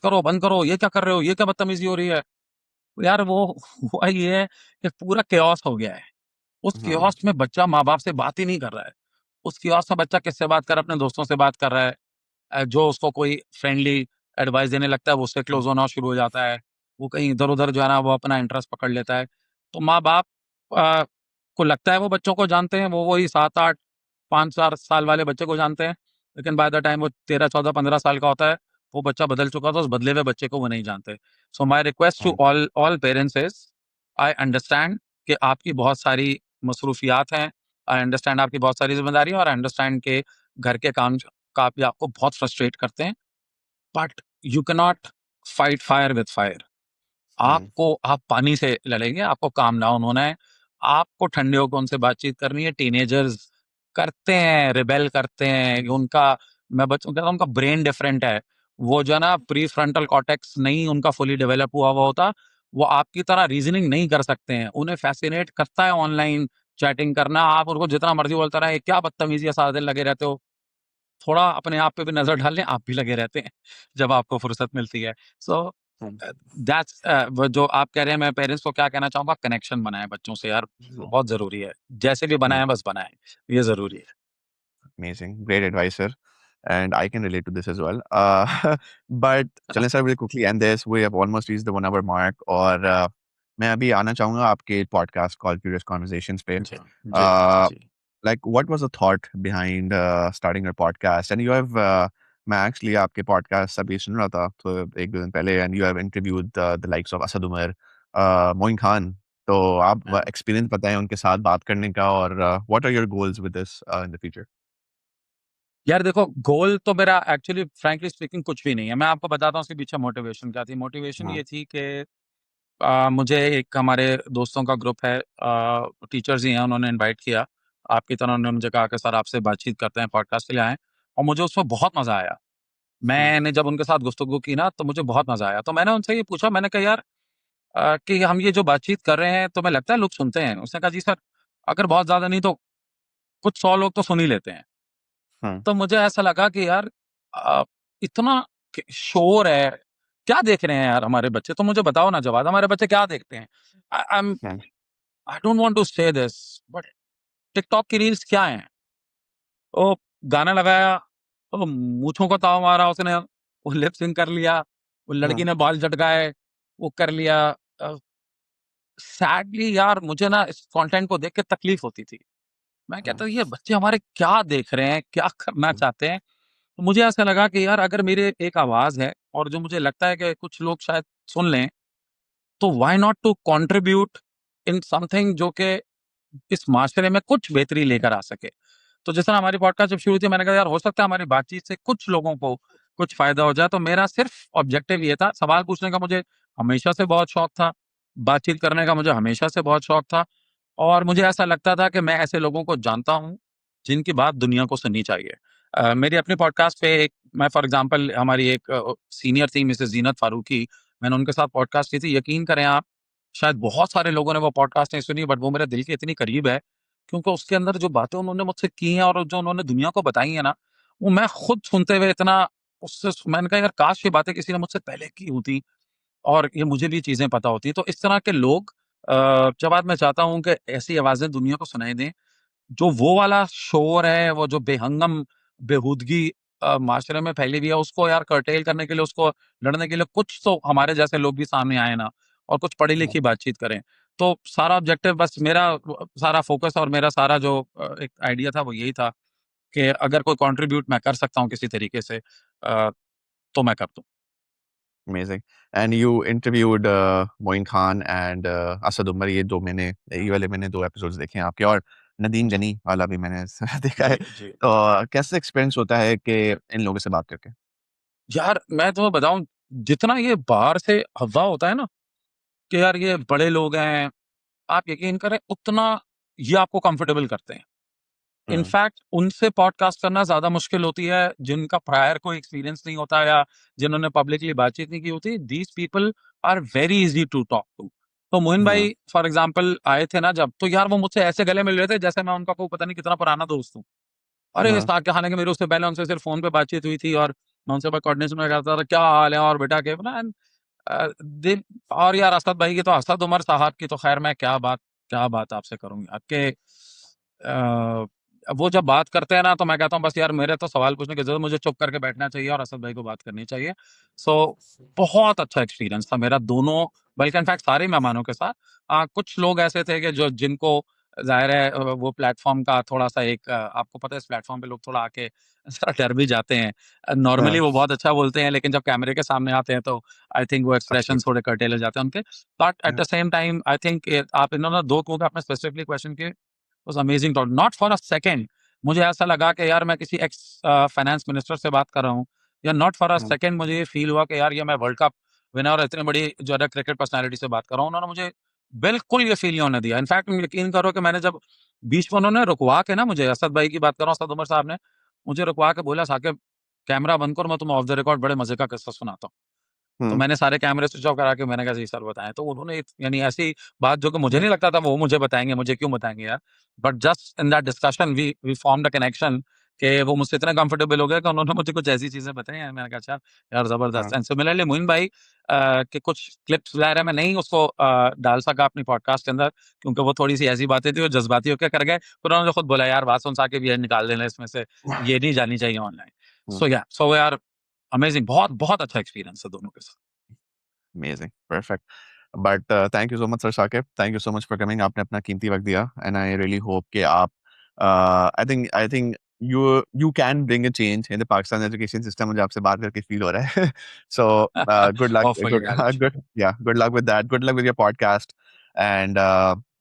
करो, बंद करो, ये क्या कर रहे हो? ये क्या बदतमीज़ी हो रही है?" यार वो हुआ ये है कि पूरा chaos हो गया है। उस हाँ, chaos में बच्चा माँ-बाप से बात ही नहीं कर रहा है। उस chaos में बच्चा किससे बात कर रहा है? अपने दोस्तों से बात कर रहा है। जो उसको कोई फ्रेंडली एडवाइस देने लगता है, वो उससे हुँ, क्लोज़ होना शुरू हो जाता है। वो कहीं इधर-उधर जो है ना, वो अपना इंटरेस्ट पकड़ लेता है। तो माँ-बाप को लगता है वो बच्चों को जानते हैं, वो वही 7-8, 5-4 साल वाले बच्चे को जानते हैं। लेकिन बाय द टाइम वो 13, 14, 15 साल का होता है, वो बच्चा बदल चुका होता है, उस बदले हुए बच्चे को वो नहीं जानते। सो माय रिक्वेस्ट टू हाँ, all all parents is, I understand कि आपकी बहुत सारी मसरूफियात हैं, आई अंडरस्टैंड आपकी बहुत सारी ज़िम्मेदारी है, और आई अंडरस्टैंड के घर के काम काफ़ी आपको बहुत फ्रस्ट्रेट करते हैं, but you can not fight fire with fire. Hmm, आप पानी से लड़ेंगे, आपको काम डाउन होना है, आपको ठंडे होके उनसे बातचीत करनी है। टीनेजर्स करते हैं, रिबेल करते हैं, उनका, मैं बच्चों को कहता हूँ, उनका ब्रेन डिफरेंट है। वो जो है ना, प्रीफ्रंटल कॉर्टेक्स नहीं उनका फुली डेवलप हुआ होता, वो आपकी तरह रीज़निंग नहीं कर सकते हैं। उन्हें फ़ैसिनेट करता है ऑनलाइन चैटिंग करना, आप उनको जितना मर्ज़ी बोलते रहें, "क्या बदतमीज़ी है, सारा दिन लगे रहते हो।" थोड़ा अपने आप पे भी नज़र डाल लें, आप भी लगे रहते हैं, जब आपको फुर्सत मिलती है। सो हुँ, दैट्स वो जो आप कह रहे हैं, मैं पेरेंट्स को क्या कहना चाहूँगा, कनेक्शन बनाएँ बच्चों से यार, हुँ, बहुत ज़रूरी है। जैसे भी हुँ, बनाएँ, बस बनाएँ, ये ज़रूरी है। amazing, great advice, sir, and I can relate to this as well. But चलें sir, we'll quickly end this. We have almost reached the 1 hour mark और मैं अभी आना चाहूँगा आपके पॉडकास्ट कॉल क्यूरियस कन्वर्सेशंस पे। जी, जी, Uh, जी। like, what was the thought behind starting your podcast? And you have मैं एक्चुअली आपके पॉडकास्ट अभी सुन रहा था तो 1-2 दिन पहले, and you have interviewed the likes of Asad Umar, Moin Khan. तो आप हाँ। एक्सपीरियंस बताएँ उनके साथ बात करने का, और what are your goals with this in the future? यार देखो, गोल तो मेरा एक्चुअली फ्रैंकली स्पीकिंग कुछ भी नहीं है। मैं आपको बताता हूँ उसके पीछे मोटिवेशन क्या थी। मोटिवेशन हाँ, ये थी कि मुझे एक हमारे दोस्तों का ग्रुप है, टीचर्स ही हैं, उन्होंने इनवाइट किया। आपकी तरह उन्होंने मुझे कहा कि सर आपसे बातचीत करते हैं, पॉडकास्ट के लिए आएँ। और मुझे उसमें बहुत मज़ा आया। हुँ, मैंने जब उनके साथ गुफ्तगू की ना, तो मुझे बहुत मज़ा आया। तो मैंने उनसे ये पूछा, मैंने कहा, "यार कि हम ये जो बातचीत कर रहे हैं, तुम्हें लगता है लोग सुनते हैं?" उसने कहा, "जी सर, अगर बहुत ज़्यादा नहीं तो कुछ 100 लोग तो सुन ही लेते हैं।" हुँ, तो मुझे ऐसा लगा कि यार अ, इतना शोर है, क्या देख रहे हैं यार हमारे बच्चे? तो मुझे बताओ ना जवाब, हमारे बच्चे क्या देखते हैं? हुँ, आई डोंट वांट टू से दिस, बट टिकटॉक की रील्स क्या हैं? वो गाना लगाया, वो मूँछों को ताव मारा उसने, वो लिप सिंक कर लिया, वो हुँ, लड़की ने बाल झटकाए, वो कर लिया। अ, सैडली यार मुझे ना इस कंटेंट को देख के तकलीफ होती थी। मैं हुँ, कहता हूँ ये बच्चे हमारे क्या देख रहे हैं, क्या करना हुँ, चाहते हैं? तो मुझे ऐसा लगा कि यार अगर मेरे एक आवाज़ है और जो मुझे लगता है कि कुछ लोग शायद सुन लें, तो why not to contribute in something जो कि इस माशरे में कुछ बेहतरी लेकर आ सके। तो जिस तरह हमारी पॉडकास्ट जब शुरू हुई थी, मैंने कहा यार हो सकता है हमारी बातचीत से कुछ लोगों को कुछ फ़ायदा हो जाए। तो मेरा सिर्फ़ ऑब्जेक्टिव ये था, सवाल पूछने का मुझे हमेशा से बहुत शौक था, बातचीत करने का मुझे हमेशा से बहुत शौक था और मुझे ऐसा लगता था कि मैं ऐसे लोगों को जानता हूँ, जिनकी बात दुनिया को सुननी चाहिए। मेरी अपनी पॉडकास्ट पे एक मैं फॉर एग्ज़ाम्पल हमारी एक सीनियर थी मिसेज़ ज़ीनत फ़ारूकी, मैंने उनके साथ पॉडकास्ट की थी। यकीन करें आप, शायद बहुत सारे लोगों ने वो पॉडकास्ट नहीं सुनी बट वो मेरे दिल के इतनी करीब है, क्योंकि उसके अंदर जो बातें उन्होंने मुझसे की हैं और जो उन्होंने दुनिया को बताई हैं ना, वो मैं खुद सुनते हुए इतना उससे मैंने कहा यार काश ये बातें किसी ने मुझसे पहले की होती और ये मुझे भी चीज़ें पता होती। तो इस तरह के लोग जब आज मैं चाहता हूँ कि ऐसी आवाज़ें दुनिया को सुनाई दें, जो वो वाला शोर है, वो जो बेहंगम बेहूदगी माशरे में फैली हुई है, उसको यार कर्टेल करने के लिए, उसको लड़ने के लिए कुछ तो हमारे जैसे लोग भी सामने आएँ ना और कुछ हुँ, पढ़ी-लिखी बातचीत करें। तो सारा ऑब्जेक्टिव बस मेरा सारा फ़ोकस और मेरा सारा जो एक आइडिया था वो यही था कि अगर कोई कंट्रीब्यूट मैं कर सकता हूँ किसी तरीके से तो मैं कर दूँ। Amazing and you interviewed Moin Khan and Asad Umar ये वाले मैंने 2 एपिसोड्स देखे हैं आपके और नदीम जी, गनी वाला भी मैंने देखा है। जी, जी। तो कैसा एक्सपीरियंस होता है कि इन लोगों से बात करके? यार मैं तुम्हें बताऊँ, जितना ये बाहर से हवा होता है ना कि यार ये बड़े लोग हैं, आप यकीन करें उतना ये आपको कंफर्टेबल करते हैं। हुँ, इनफैक्ट उनसे पॉडकास्ट करना ज़्यादा मुश्किल होती है, जिनका प्रायर कोई एक्सपीरियंस नहीं होता या जिन्होंने पब्लिकली बातचीत नहीं की होती। These people are very easy to talk to. तो मोइन हुँ, भाई फॉर एग्ज़ाम्पल आए थे ना जब, तो यार वो मुझसे ऐसे गले मिल रहे थे जैसे मैं उनका कोई पता नहीं कितना पुराना दोस्त हूँ। अरे! हुँ, सा हालाँकि मेरी उससे पहले उनसे सिर्फ़ फ़ोन पे बातचीत हुई थी और मैं उनसे बस कोऑर्डिनेशन में करता था, क्या हाल है और बेटा कैसा है? दिल और यार असद भाई की तो असद उमर साहब की तो ख़ैर मैं क्या बात आपसे करूँ यार कि वो जब बात करते हैं ना तो मैं कहता हूँ बस यार मेरे तो सवाल पूछने की ज़रूरत, मुझे चुप करके बैठना चाहिए और असद भाई को बात करनी चाहिए। सो बहुत अच्छा एक्सपीरियंस था मेरा दोनों, बल्कि इनफैक्ट सारे मेहमानों के साथ। कुछ लोग ऐसे थे कि जो जिनको ज़ाहिर है वो प्लेटफ़ॉर्म का थोड़ा-सा एक आपको पता है इस प्लेटफ़ॉर्म पे लोग थोड़ा आके ज़रा डर भी जाते हैं। नॉर्मली हाँ, वो बहुत अच्छा बोलते हैं लेकिन जब कैमरे के सामने आते हैं तो आई थिंक वो ऑफ एक्सप्रेशंस कोर्स। थोड़े कर्टेल हो जाते हैं उनके। बट एट हाँ, the same time I think आप इन्होंने 2 क्योंकि आपने स्पेसिफिकली क्वेश्चन किए, was amazing talk, not for a second मुझे ऐसा लगा कि यार मैं किसी एक्स फाइनेंस मिनिस्टर से बात कर रहा हूँ या not for a hmm, second मुझे ये फ़ील हुआ कि यार ये मैं वर्ल्ड कप विनर और इतनी बड़ी जो है क्रिकेट पर्सनैलिटी से बात कर रहा हूँ। उन्होंने मुझे बिल्कुल ये फ़ील नहीं होने दिया। इनफैक्ट यकीन करो कि मैंने जब बीच में उन्होंने रुकवा के ना मुझे असद भाई की बात कर रहा हूँ, असद उमर साहब ने मुझे रुकवा के बोला, "साकिब कैमरा बंद करो, मैं तुम्हें ऑफ द रिकॉर्ड बड़े मज़े का किस्सा सुनाता हूँ।" तो हुँ, मैंने सारे कैमरे स्विच ऑफ करा के मैंने कहा जी सर बताएँ। तो उन्होंने यानी ऐसी बात जो कि मुझे हुँ, नहीं लगता था वो मुझे बताएँगे, मुझे क्यों बताएँगे यार। But just in that discussion we formed a connection कि वो मुझसे इतने कंफर्टेबल हो गए कि उन्होंने मुझे कुछ ऐसी चीज़ें बताई हैं। मैंने कहा अच्छा यार हाँ, ज़बरदस्त। एंड सिमिलरली मोइन भाई के कुछ क्लिप्स ज़ाहिर है मैं नहीं उसको डाल सका अपनी पॉडकास्ट के अंदर क्योंकि वो थोड़ी-सी ऐसी बातें थी, वो जज़्बाती होके कर गए। फिर उन्होंने खुद बोला यार बात सुन साकिब ये निकाल देना इसमें से, ये नहीं जानी चाहिए ऑनलाइन। हुँ, सो यार अमेजिंग, बहुत बहुत अच्छा एक्सपीरियंस है दोनों के साथ। Amazing, perfect. But thank you so much sir Saqib, thank you so much for coming आपने अपना कीमती वक़्त दिया एंड आई रियली होप कि आप I think you can bring a change in the Pakistan education system मुझे आपसे बात करके फ़ील हो रहा है। So good luck Hopefully, good Raj. Good luck with that, good luck with your podcast and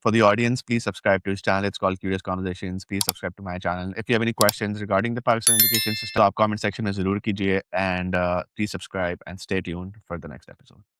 for the audience, please subscribe to his channel. It's called Curious Conversations. Please subscribe to my channel. If you have any questions regarding the Pakistan education system, आप comment section में ज़रूर कीजिए and please subscribe and stay tuned for the next episode.